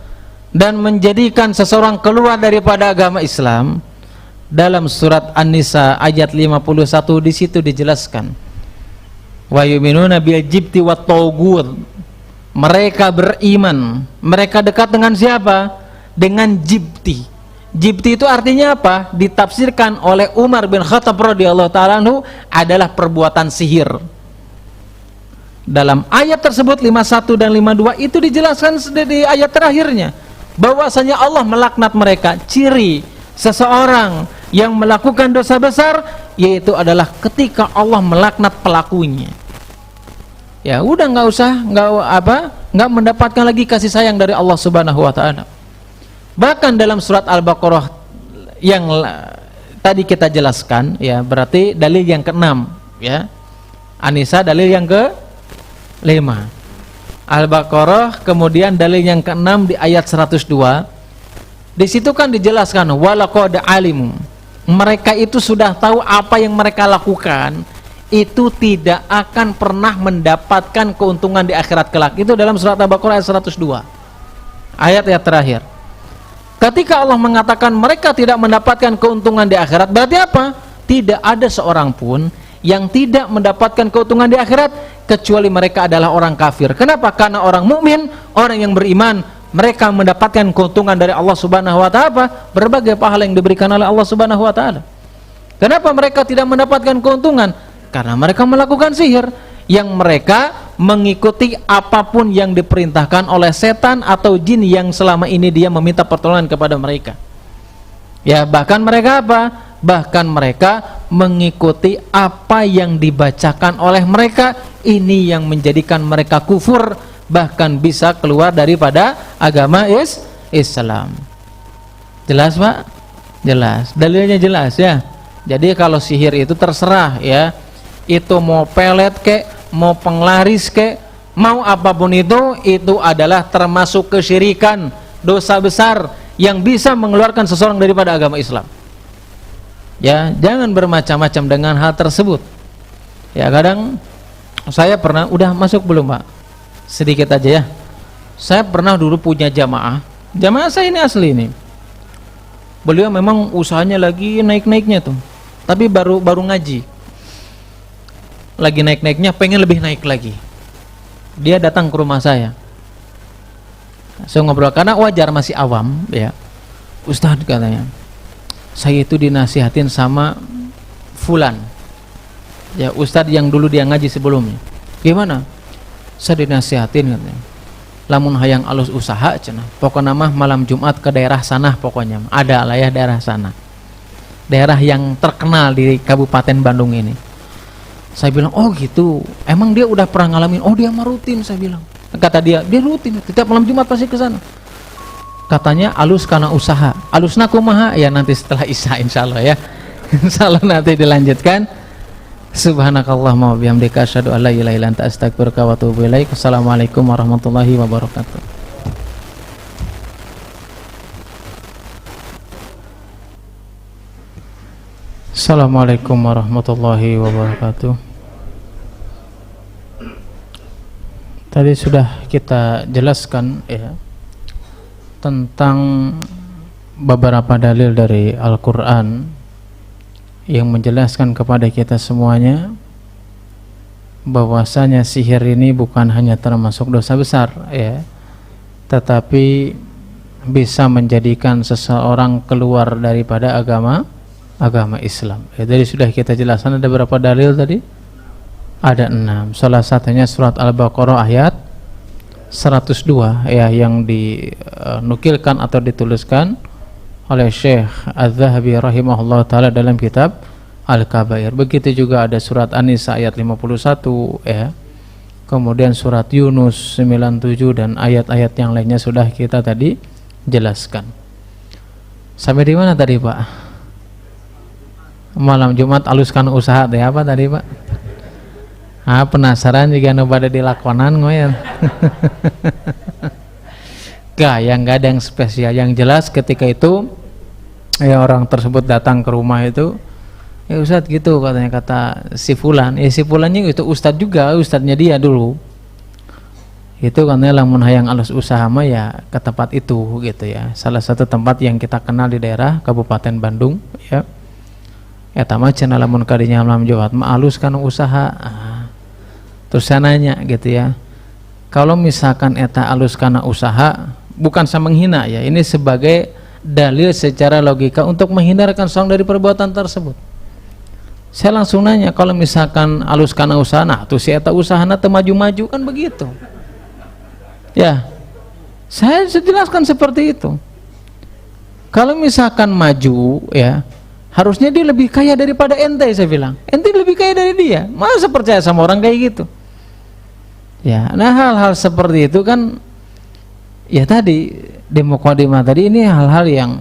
dan menjadikan seseorang keluar daripada agama Islam, dalam surat An-Nisa ayat 51 di situ dijelaskan, wa yu'minuna bil jibti wat taugut, mereka beriman, mereka dekat dengan siapa? Dengan jibti. Jibti itu artinya apa? Ditafsirkan oleh Umar bin Khattab radhiyallahu ta'ala anhu adalah perbuatan sihir. Dalam ayat tersebut 51 dan 52 itu dijelaskan di ayat terakhirnya bahwasanya Allah melaknat mereka. Ciri seseorang yang melakukan dosa besar yaitu adalah ketika Allah melaknat pelakunya. Ya udah, nggak mendapatkan lagi kasih sayang dari Allah Subhanahu wa taala. Bahkan dalam surat Al-Baqarah yang tadi kita jelaskan, ya berarti dalil yang ke-6, ya. An-Nisa dalil yang ke-5. Al-Baqarah kemudian dalil yang ke-6 di ayat 102. Di situ kan dijelaskan walaqad alimu, mereka itu sudah tahu apa yang mereka lakukan itu tidak akan pernah mendapatkan keuntungan di akhirat kelak. Itu dalam surat Al-Baqarah ayat 102, ayat terakhir. Ketika Allah mengatakan mereka tidak mendapatkan keuntungan di akhirat, berarti apa? Tidak ada seorang pun yang tidak mendapatkan keuntungan di akhirat kecuali mereka adalah orang kafir. Kenapa? Karena orang mukmin, orang yang beriman, mereka mendapatkan keuntungan dari Allah Subhanahu wa taala, berbagai pahala yang diberikan oleh Allah Subhanahu wa taala. Kenapa mereka tidak mendapatkan keuntungan? Karena mereka melakukan sihir, yang mereka mengikuti apapun yang diperintahkan oleh setan atau jin yang selama ini dia meminta pertolongan kepada mereka. Ya, bahkan mereka apa? Bahkan mereka mengikuti apa yang dibacakan oleh mereka. Ini yang menjadikan mereka kufur, bahkan bisa keluar daripada agama Islam. Jelas Pak? Jelas, dalilnya jelas ya. Jadi kalau sihir itu terserah ya, itu mau pelet kek, mau penglaris kek, mau apapun itu adalah termasuk kesyirikan, dosa besar yang bisa mengeluarkan seseorang daripada agama Islam. Ya, jangan bermacam-macam dengan hal tersebut. Ya, kadang saya pernah, udah masuk belum Pak? Sedikit aja ya. Saya pernah dulu punya jamaah saya ini asli ini. Beliau memang usahanya lagi naik-naiknya tuh, tapi baru ngaji. Lagi naik-naiknya, pengen lebih naik lagi. Dia datang ke rumah saya. Saya ngobrol, karena wajar masih awam ya. Ustadz katanya, saya itu dinasihatin sama fulan. Ya, Ustadz yang dulu dia ngaji sebelumnya. Gimana? Saya dinasihatin katanya, lamun hayang alus usaha cenah, pokoknya mah malam Jumat ke daerah sana, pokoknya ada lah ya daerah sana, daerah yang terkenal di Kabupaten Bandung ini. Saya bilang, oh gitu, emang dia udah pernah ngalamin? Oh dia mah rutin, saya bilang. Kata dia rutin, setiap malam Jumat pasti ke sana. Katanya alus karena usaha. Alusna kumaha? Ya nanti setelah Isya insyaallah ya. Insyaallah nanti dilanjutkan. Subhanakallahumma wa bihamdika asyhadu an la ilaha illa anta astaghfiruka wa atubu ilaik. Assalamualaikum warahmatullahi wabarakatuh. Assalamualaikum warahmatullahi wabarakatuh. Tadi sudah kita jelaskan ya tentang beberapa dalil dari Al-Quran yang menjelaskan kepada kita semuanya bahwasanya sihir ini bukan hanya termasuk dosa besar ya, tetapi bisa menjadikan seseorang keluar daripada agama Islam. Ya, tadi sudah kita jelaskan ada berapa dalil tadi? Ada 6. Salah satunya surat Al-Baqarah ayat 102 ya, yang dinukilkan atau dituliskan oleh Syekh Az-Zahabi rahimahullah taala dalam kitab Al-Kabair. Begitu juga ada surat An-Nisa ayat 51 ya. Kemudian surat Yunus 97 dan ayat-ayat yang lainnya sudah kita tadi jelaskan. Sampai di mana tadi Pak? Malam Jumat aluskan usaha teh apa tadi Pak? Penasaran jika nu pada dilakonan ngoyan. Yang gak ada yang spesial, yang jelas ketika itu ya orang tersebut datang ke rumah itu, ya Ustadz gitu katanya, kata si fulan, ya si fulannya itu Ustadz juga, Ustadznya dia dulu. Itu karena lamun hayang alus usaha mah ya ke tempat itu gitu ya. Salah satu tempat yang kita kenal di daerah Kabupaten Bandung ya. Eta mah cenah lamun kadinya malam Jumat mah alus kana usaha. Terus saya nanya gitu ya. Kalau misalkan eta alus kana usaha, bukan sama menghina ya, ini sebagai dalil secara logika untuk menghindarkan seorang dari perbuatan tersebut. Saya langsung nanya, kalau misalkan alus kana usaha, nah tuh si eta usahana teu maju-maju kan begitu. Ya, saya jelaskan seperti itu. Kalau misalkan maju, ya harusnya dia lebih kaya daripada ente, saya bilang. Ente lebih kaya dari dia. Masa percaya sama orang kayak gitu? Ya, nah hal-hal seperti itu kan, ya tadi Demokadimah tadi ini hal-hal yang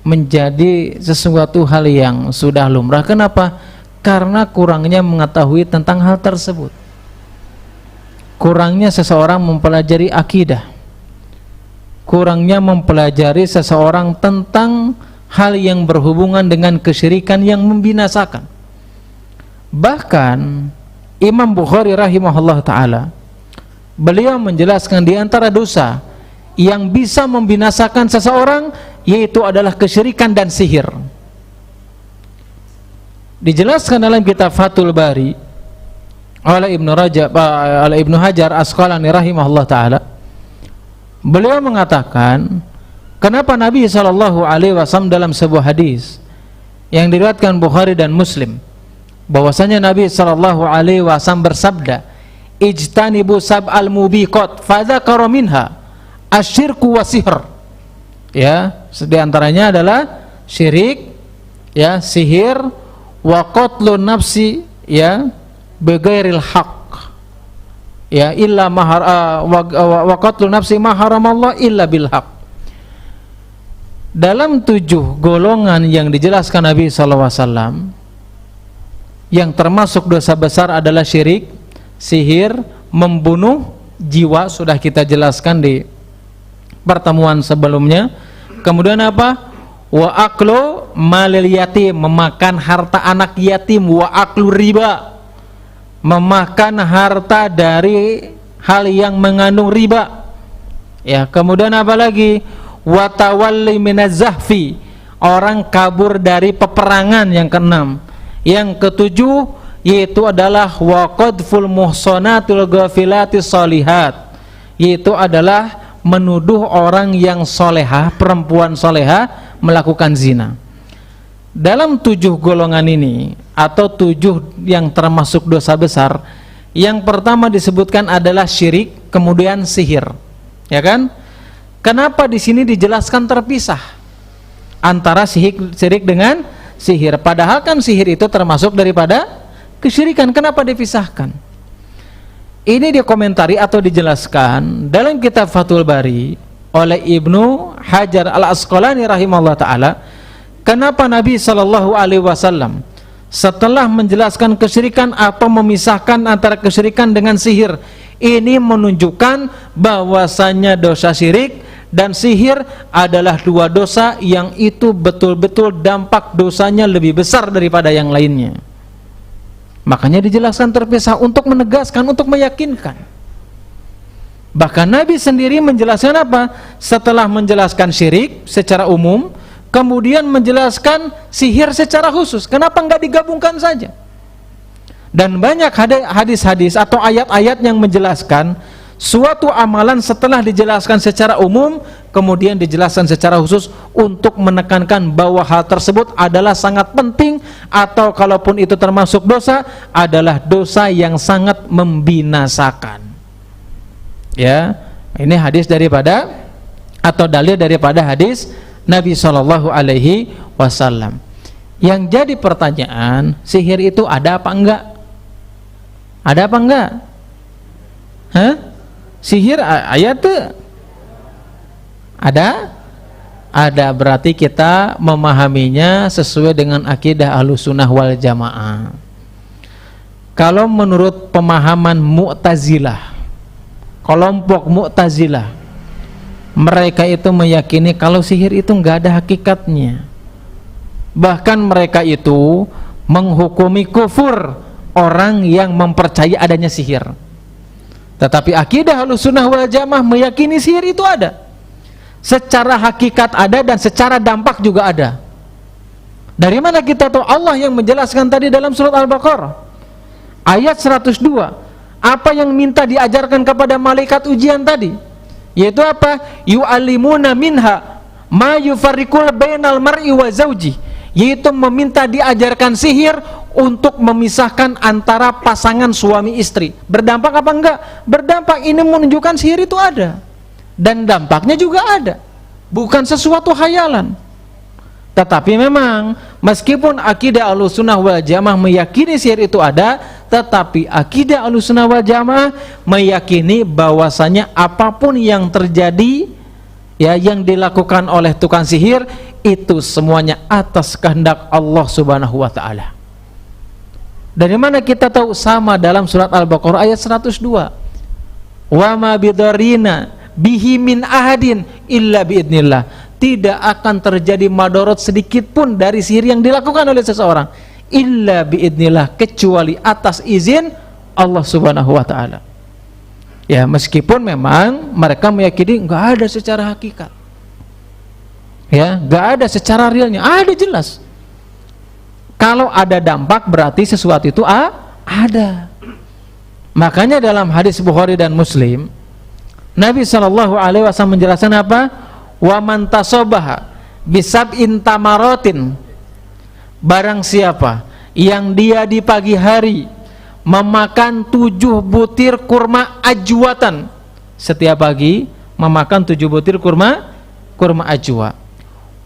menjadi sesuatu hal yang sudah lumrah. Kenapa? Karena kurangnya mengetahui tentang hal tersebut. Kurangnya seseorang mempelajari akidah, kurangnya mempelajari seseorang tentang hal yang berhubungan dengan kesyirikan yang membinasakan. Bahkan Imam Bukhari rahimahullah ta'ala, beliau menjelaskan di antara dosa yang bisa membinasakan seseorang yaitu adalah kesyirikan dan sihir. Dijelaskan dalam kitab Fathul Bari oleh Ibnu Hajar Asqalani rahimahullah ta'ala, beliau mengatakan kenapa Nabi SAW dalam sebuah hadis yang diriwayatkan Bukhari dan Muslim, bahwasanya Nabi SAW bersabda, ijtanibu sab'al mubiqat fadzakara minha asyirku wa sihr. Ya, diantaranya adalah syirik, ya, sihir, wa qatlun nafsi, ya, bighairil haqq, ya, illa wa qatlun nafsi ma haramallah illa bil haqq. Dalam 7 golongan yang dijelaskan Nabi SAW, yang termasuk dosa besar adalah syirik, sihir, membunuh jiwa, sudah kita jelaskan di pertemuan sebelumnya. Kemudian apa? Wa aklu malil yatim, memakan harta anak yatim. Wa aklu riba, memakan harta dari hal yang mengandung riba. Ya, kemudian apa lagi? Wa tawalli minaz zahfi, orang kabur dari peperangan, yang keenam. Yang ketujuh yaitu adalah wa qadful muhsanatil ghafilatis shalihat, yaitu adalah menuduh orang yang solehah, perempuan solehah, melakukan zina. Dalam 7 golongan ini atau 7 yang termasuk dosa besar, yang pertama disebutkan adalah syirik, kemudian sihir, ya kan? Kenapa di sini dijelaskan terpisah antara syirik dengan sihir? Padahal kan sihir itu termasuk daripada kesyirikan. Kenapa dipisahkan? Ini dikomentari atau dijelaskan dalam kitab Fathul Bari oleh Ibnu Hajar Al-Asqalani rahimahullah ta'ala. Kenapa Nabi SAW setelah menjelaskan kesyirikan atau memisahkan antara kesyirikan dengan sihir, ini menunjukkan bahwasanya dosa syirik dan sihir adalah 2 dosa yang itu betul-betul dampak dosanya lebih besar daripada yang lainnya. Makanya dijelaskan terpisah untuk menegaskan, untuk meyakinkan. Bahkan Nabi sendiri menjelaskan apa? Setelah menjelaskan syirik secara umum, kemudian menjelaskan sihir secara khusus. Kenapa enggak digabungkan saja? Dan banyak hadis-hadis atau ayat-ayat yang menjelaskan suatu amalan setelah dijelaskan secara umum, kemudian dijelaskan secara khusus untuk menekankan bahwa hal tersebut adalah sangat penting, atau kalaupun itu termasuk dosa, adalah dosa yang sangat membinasakan. Ya, ini hadis daripada atau dalil daripada hadis Nabi SAW. Yang jadi pertanyaan, sihir itu ada apa enggak? Ada apa enggak? Hah? Sihir ayat tuh ada? Ada, berarti kita memahaminya sesuai dengan akidah Ahlussunnah wal Jamaah. Kalau menurut pemahaman Mu'tazilah, kelompok Mu'tazilah, mereka itu meyakini kalau sihir itu enggak ada hakikatnya. Bahkan mereka itu menghukumi kufur orang yang mempercayai adanya sihir. Tetapi akidah Ahlussunnah wal Jamaah meyakini sihir itu ada. Secara hakikat ada dan secara dampak juga ada. Dari mana kita tahu? Allah yang menjelaskan tadi dalam surat Al-Baqarah ayat 102. Apa yang minta diajarkan kepada malaikat ujian tadi? Yaitu apa? Yu'allimuna minha ma yufarriqul bainal mar'i wa zawji, yaitu meminta diajarkan sihir untuk memisahkan antara pasangan suami istri. Berdampak apa enggak? Berdampak. Ini menunjukkan sihir itu ada dan dampaknya juga ada, bukan sesuatu khayalan. Tetapi memang meskipun akidah Ahlussunnah wal Jamaah meyakini sihir itu ada, tetapi akidah Ahlussunnah wal Jamaah meyakini bahwasanya apapun yang terjadi, ya, yang dilakukan oleh tukang sihir itu semuanya atas kehendak Allah Subhanahu wa taala. Dari mana kita tahu? Sama dalam surat Al-Baqarah ayat 102. Wa ma bidarrina bihi min ahadin illa biidnillah. Tidak akan terjadi madorot sedikit pun dari sihir yang dilakukan oleh seseorang illa biidnillah, kecuali atas izin Allah Subhanahu wa taala. Ya, meskipun memang mereka meyakini enggak ada secara hakikat. Ya, enggak ada secara realnya. Ada jelas. Kalau ada dampak berarti sesuatu itu ada. Makanya dalam hadis Bukhari dan Muslim, Nabi SAW menjelaskan apa? Wa man tasabaha bisab'in tamaratin, barang siapa yang dia di pagi hari memakan 7 butir kurma ajwatan, setiap pagi memakan 7 butir kurma ajwa,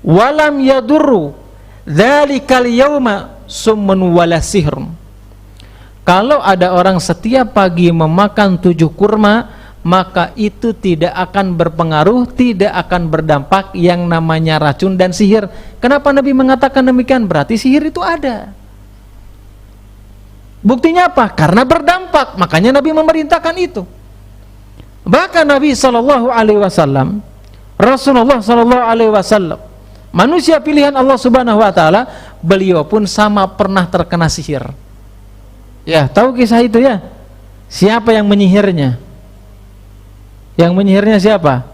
walam yadurru dzalikal yauma summun wala sihrun. Kalau ada orang setiap pagi memakan 7 kurma, maka itu tidak akan berpengaruh, tidak akan berdampak yang namanya racun dan sihir. Kenapa Nabi mengatakan demikian? Berarti sihir itu ada. Buktinya apa? Karena berdampak, makanya Nabi memerintahkan itu. Bahkan Nabi SAW, Rasulullah SAW, manusia pilihan Allah Subhanahu wa taala, beliau pun sama pernah terkena sihir. Ya, tahu kisah itu ya? Siapa yang menyihirnya? Yang menyihirnya siapa?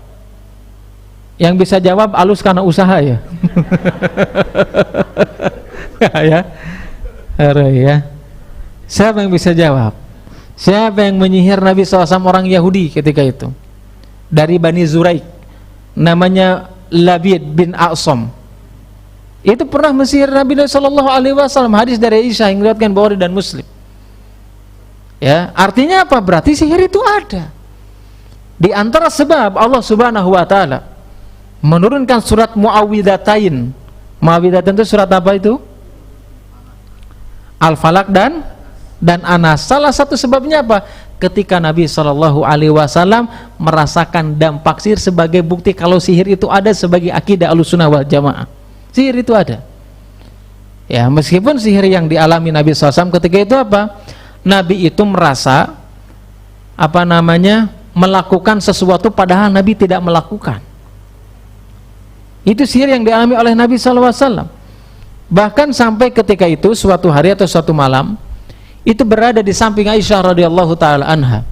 Yang bisa jawab alus karena usaha ya. Ya. Ya. Siapa yang bisa jawab? Siapa yang menyihir Nabi SAW orang Yahudi ketika itu? Dari Bani Zuraik. Namanya Labid bin A'sam. Itu pernah mesihir Nabi SAW. Hadis dari Aisyah yang diriwayatkan Bukhari dan Muslim. Ya, artinya apa? Berarti sihir itu ada. Di antara sebab Allah Subhanahu wa taala menurunkan surat Muawwidzatain. Muawwidzatain itu surat apa itu? Al-Falaq dan Anas. Salah satu sebabnya apa? Ketika Nabi SAW merasakan dampak sihir sebagai bukti kalau sihir itu ada sebagai akidah Ahlussunnah wal Jamaah. Sihir itu ada. Ya, meskipun sihir yang dialami Nabi SAW ketika itu apa? Nabi itu merasa melakukan sesuatu padahal Nabi tidak melakukan. Itu sihir yang dialami oleh Nabi SAW. Bahkan sampai ketika itu suatu hari atau suatu malam itu berada di samping Aisyah radhiyallahu taala anha.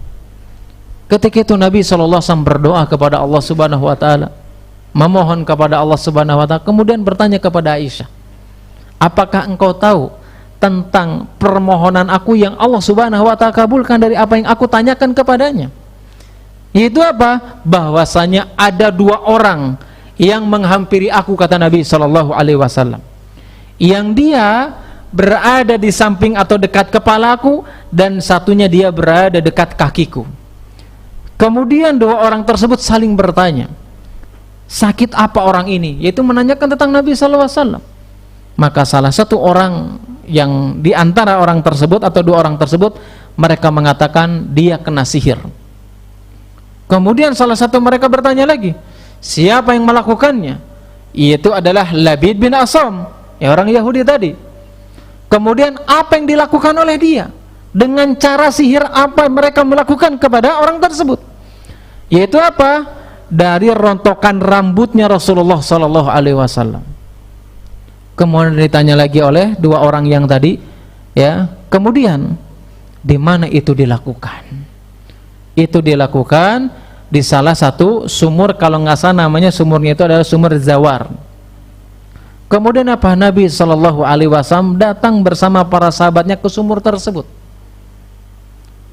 Ketika itu Nabi SAW berdoa kepada Allah Subhanahu wa taala, memohon kepada Allah Subhanahu wa taala, kemudian bertanya kepada Aisyah, apakah engkau tahu tentang permohonan aku yang Allah Subhanahu wa taala kabulkan dari apa yang aku tanyakan kepadanya? Yaitu apa? Bahwasanya ada 2 orang yang menghampiri aku, kata Nabi SAW, yang dia berada di samping atau dekat kepalaku, dan satunya dia berada dekat kakiku. Kemudian 2 orang tersebut saling bertanya, sakit apa orang ini? Yaitu menanyakan tentang Nabi SAW. Maka salah satu orang yang di antara orang tersebut atau 2 orang tersebut, mereka mengatakan dia kena sihir. Kemudian salah satu mereka bertanya lagi, siapa yang melakukannya? Itu adalah Labid bin A'sam, ya, orang Yahudi tadi. Kemudian apa yang dilakukan oleh dia? Dengan cara sihir apa mereka melakukan kepada orang tersebut? Yaitu apa? Dari rontokan rambutnya Rasulullah SAW. Kemudian ditanya lagi oleh 2 orang yang tadi, ya. Kemudian di mana itu dilakukan? Itu dilakukan di salah satu sumur, kalau nggak salah namanya sumurnya itu adalah sumur Zawar. Kemudian apa? Nabi SAW datang bersama para sahabatnya ke sumur tersebut.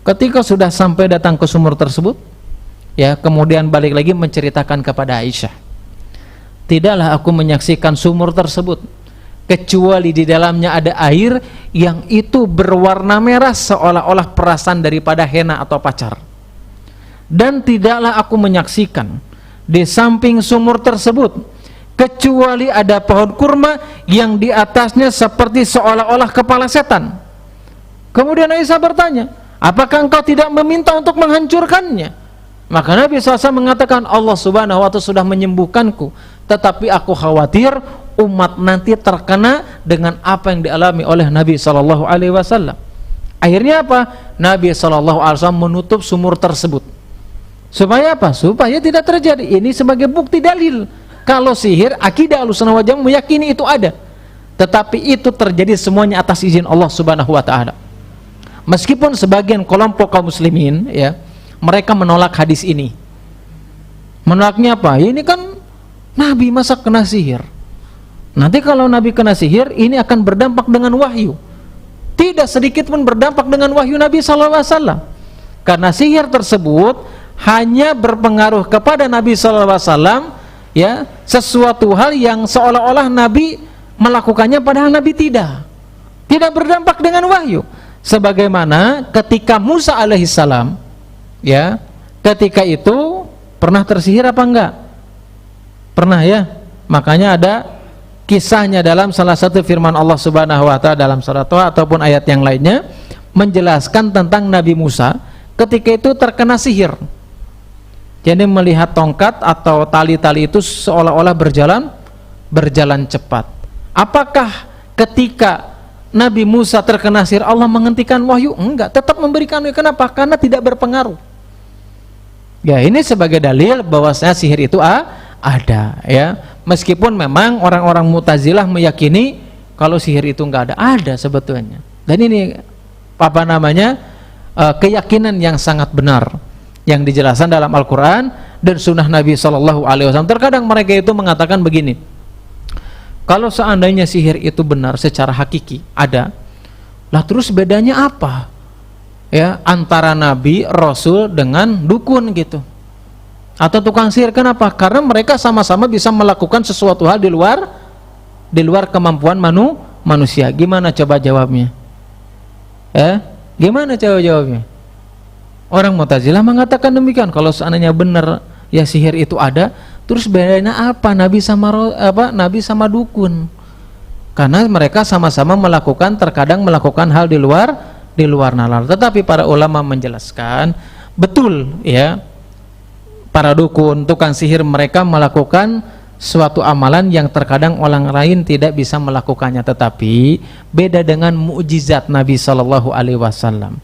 Ketika sudah sampai datang ke sumur tersebut, ya, kemudian balik lagi menceritakan kepada Aisyah, tidaklah aku menyaksikan sumur tersebut kecuali di dalamnya ada air yang itu berwarna merah seolah-olah perasan daripada henna atau pacar. Dan tidaklah aku menyaksikan di samping sumur tersebut kecuali ada pohon kurma yang di atasnya seperti seolah-olah kepala setan. Kemudian Aisyah bertanya, apakah engkau tidak meminta untuk menghancurkannya? Maka Nabi SAW mengatakan, Allah Subhanahu wa ta'ala sudah menyembuhkanku, tetapi aku khawatir umat nanti terkena dengan apa yang dialami oleh Nabi SAW. Akhirnya apa? Nabi SAW menutup sumur tersebut. Supaya apa? Supaya tidak terjadi. Ini sebagai bukti dalil kalau sihir, akidah Ahlussunnah wal Jamaah meyakini itu ada, tetapi itu terjadi semuanya atas izin Allah Subhanahu wa ta'ala. Meskipun sebagian kelompok kaum muslimin, ya, mereka menolak hadis ini. Menolaknya apa? Ini kan Nabi masa kena sihir. Nanti kalau Nabi kena sihir, ini akan berdampak dengan wahyu. Tidak sedikit pun berdampak dengan wahyu Nabi SAW. Karena sihir tersebut hanya berpengaruh kepada Nabi SAW, ya, sesuatu hal yang seolah-olah Nabi melakukannya padahal Nabi tidak berdampak dengan wahyu. Sebagaimana ketika Musa alaihissalam, ya, ketika itu pernah tersihir apa enggak? Pernah, ya. Makanya ada kisahnya dalam salah satu firman Allah Subhanahu wa ta'ala dalam surat Thaha ataupun ayat yang lainnya menjelaskan tentang Nabi Musa ketika itu terkena sihir. Jadi melihat tongkat atau tali-tali itu seolah-olah berjalan cepat. Apakah ketika Nabi Musa terkena sihir Allah menghentikan wahyu? Enggak, tetap memberikan wahyu. Kenapa? Karena tidak berpengaruh. Ya, ini sebagai dalil bahwasanya sihir itu ada, ya. Meskipun memang orang-orang Mu'tazilah meyakini kalau sihir itu enggak ada sebetulnya. Dan ini apa namanya? Keyakinan yang sangat benar yang dijelaskan dalam Al-Quran dan Sunnah Nabi SAW. Terkadang mereka itu mengatakan begini, kalau seandainya sihir itu benar secara hakiki ada, lah terus bedanya apa, ya, antara Nabi, Rasul dengan dukun gitu atau tukang sihir? Kenapa? Karena mereka sama-sama bisa melakukan sesuatu hal di luar kemampuan manusia. Gimana coba jawabnya? Gimana coba jawabnya? Orang Mu'tazilah mengatakan demikian. Kalau seandainya benar ya sihir itu ada, terus bedanya apa Nabi sama dukun? Karena mereka sama-sama terkadang melakukan hal di luar nalar. Tetapi para ulama menjelaskan betul, ya, para dukun, tukang sihir mereka melakukan suatu amalan yang terkadang orang lain tidak bisa melakukannya, tetapi beda dengan mukjizat Nabi SAW.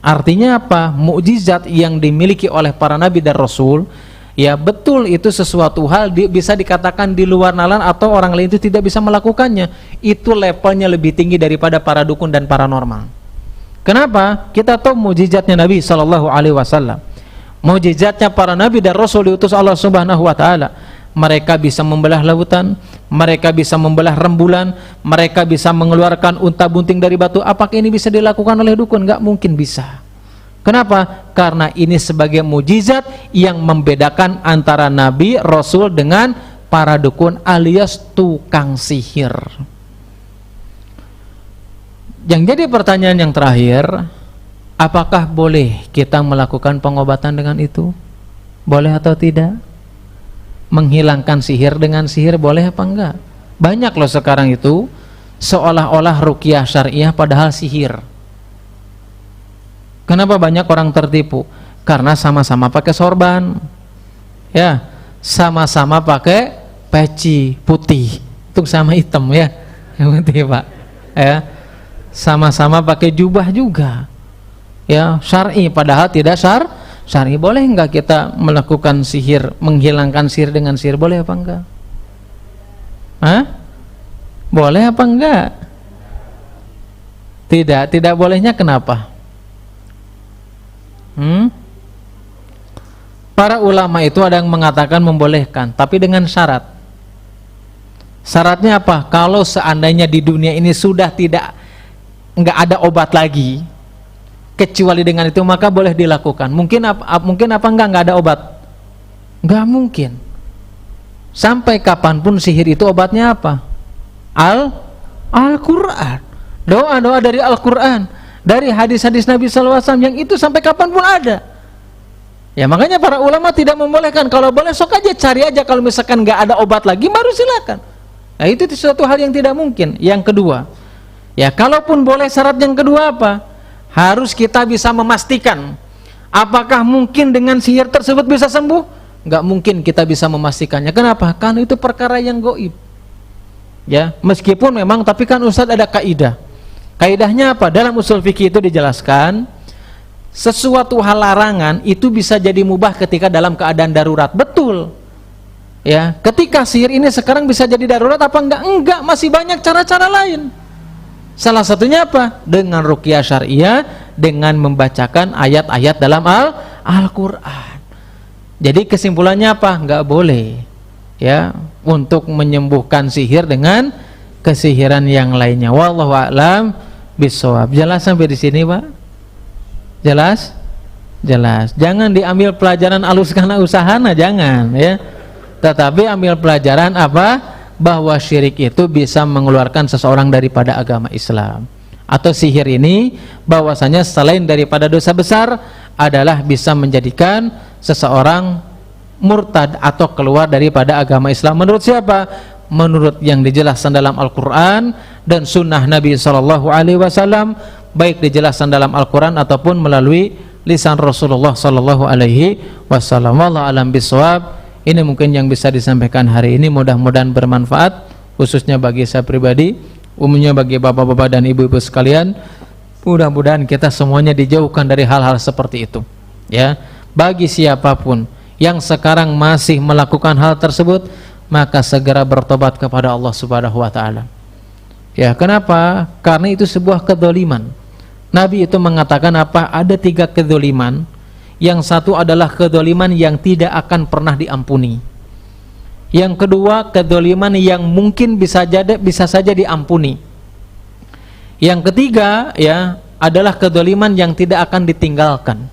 Artinya apa? Mukjizat yang dimiliki oleh para nabi dan rasul, ya, betul itu sesuatu hal bisa dikatakan di luar nalar atau orang lain itu tidak bisa melakukannya. Itu levelnya lebih tinggi daripada para dukun dan paranormal. Kenapa? Kita tahu mukjizatnya Nabi SAW. Mukjizatnya para nabi dan rasul diutus Allah Subhanahu wa ta'ala. Mereka bisa membelah lautan, mereka bisa membelah rembulan, mereka bisa mengeluarkan unta bunting dari batu. Apakah ini bisa dilakukan oleh dukun? Enggak mungkin bisa. Kenapa? Karena ini sebagai mukjizat yang membedakan antara nabi, rasul dengan para dukun alias tukang sihir. Yang jadi pertanyaan yang terakhir, apakah boleh kita melakukan pengobatan dengan itu? Boleh atau tidak? Menghilangkan sihir dengan sihir boleh apa enggak? Banyak loh sekarang itu seolah-olah ruqyah syariah padahal sihir. Kenapa banyak orang tertipu? Karena sama-sama pakai sorban, ya, sama-sama pakai peci putih, itu sama hitam, ya, yang putih, Pak, ya, sama-sama pakai jubah juga, ya, syar'i padahal tidak syar'i. Boleh enggak kita melakukan sihir, menghilangkan sihir dengan sihir? Boleh apa enggak? Boleh apa enggak? Tidak bolehnya kenapa? para ulama itu ada yang mengatakan membolehkan, tapi dengan syarat. Syaratnya apa? Kalau seandainya di dunia ini sudah nggak ada obat lagi, kecuali dengan itu, maka boleh dilakukan. Mungkin apa nggak ada obat? Nggak mungkin. Sampai kapanpun sihir itu obatnya apa? Al-Quran. Doa-doa dari Al-Quran, dari hadis-hadis Nabi SAW, yang itu sampai kapanpun ada. Ya makanya para ulama tidak membolehkan. Kalau boleh sok aja, cari aja. Kalau misalkan nggak ada obat lagi, baru silakan. Nah itu sesuatu hal yang tidak mungkin. Yang kedua, ya kalaupun boleh, syarat yang kedua apa? Harus kita bisa memastikan apakah mungkin dengan sihir tersebut bisa sembuh. Nggak mungkin kita bisa memastikannya. Kenapa? Karena itu perkara yang gaib. Ya, meskipun memang, tapi kan Ustadz ada kaidah. Kaidahnya apa? Dalam usul fikih itu dijelaskan, sesuatu hal larangan itu bisa jadi mubah ketika dalam keadaan darurat. Betul. Ya, ketika sihir ini sekarang bisa jadi darurat apa enggak? Enggak, masih banyak cara-cara lain. Salah satunya apa? Dengan ruqyah syariah, dengan membacakan ayat-ayat dalam Al-Quran. Jadi kesimpulannya apa? Enggak boleh ya untuk menyembuhkan sihir dengan kesihiran yang lainnya. Wallahu a'lam bishawab. Jelas sampai di sini, Pak? Jelas? Jelas. Jangan diambil pelajaran alus karena usahana, jangan ya. Tetapi ambil pelajaran apa? Bahwa syirik itu bisa mengeluarkan seseorang daripada agama Islam. Atau sihir ini bahwasanya selain daripada dosa besar adalah bisa menjadikan seseorang murtad atau keluar daripada agama Islam. Menurut siapa? Menurut yang dijelaskan dalam Al-Quran dan sunnah Nabi SAW, baik dijelaskan dalam Al-Quran ataupun melalui lisan Rasulullah SAW. Wallahu a'lam bishawab. Ini mungkin yang bisa disampaikan hari ini, mudah-mudahan bermanfaat khususnya bagi saya pribadi, umumnya bagi bapak-bapak dan ibu-ibu sekalian. Mudah-mudahan kita semuanya dijauhkan dari hal-hal seperti itu ya. Bagi siapapun yang sekarang masih melakukan hal tersebut, maka segera bertobat kepada Allah Subhanahu wa taala. Ya, kenapa? Karena itu sebuah kedzaliman. Nabi itu mengatakan apa? Ada 3 kedzaliman. Yang satu adalah kedzaliman yang tidak akan pernah diampuni. Yang kedua, kedzaliman yang mungkin bisa saja diampuni. Yang ketiga ya adalah kedzaliman yang tidak akan ditinggalkan.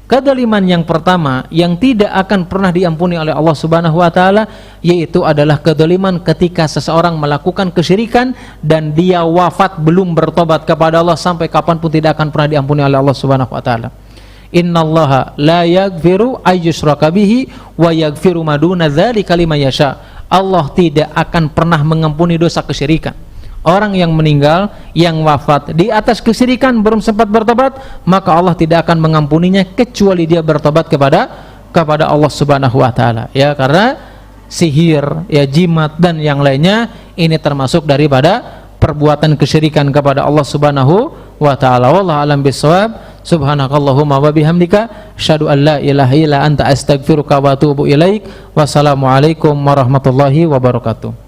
Kedzaliman yang pertama yang tidak akan pernah diampuni oleh Allah Subhanahu wa taala, yaitu adalah kedzaliman ketika seseorang melakukan kesyirikan dan dia wafat belum bertobat kepada Allah, sampai kapanpun tidak akan pernah diampuni oleh Allah Subhanahu wa taala. Innallaha la yaghfiru ayyushraka bihi wa yaghfiru ma duna dzalika liman yasha. Allah tidak akan pernah mengampuni dosa kesyirikan. Orang yang meninggal, yang wafat di atas kesyirikan belum sempat bertobat, maka Allah tidak akan mengampuninya kecuali dia bertobat kepada Allah Subhanahu wa taala. Ya, karena sihir, ya jimat dan yang lainnya ini termasuk daripada perbuatan kesyirikan kepada Allah Subhanahu wa taala. Wallahu a'lam bishawab. Subhanakallahumma wa bihamdika asyhadu an la ilaha illa anta astaghfiruka wa atubu ilaik. Wassalamualaikum warahmatullahi wabarakatuh.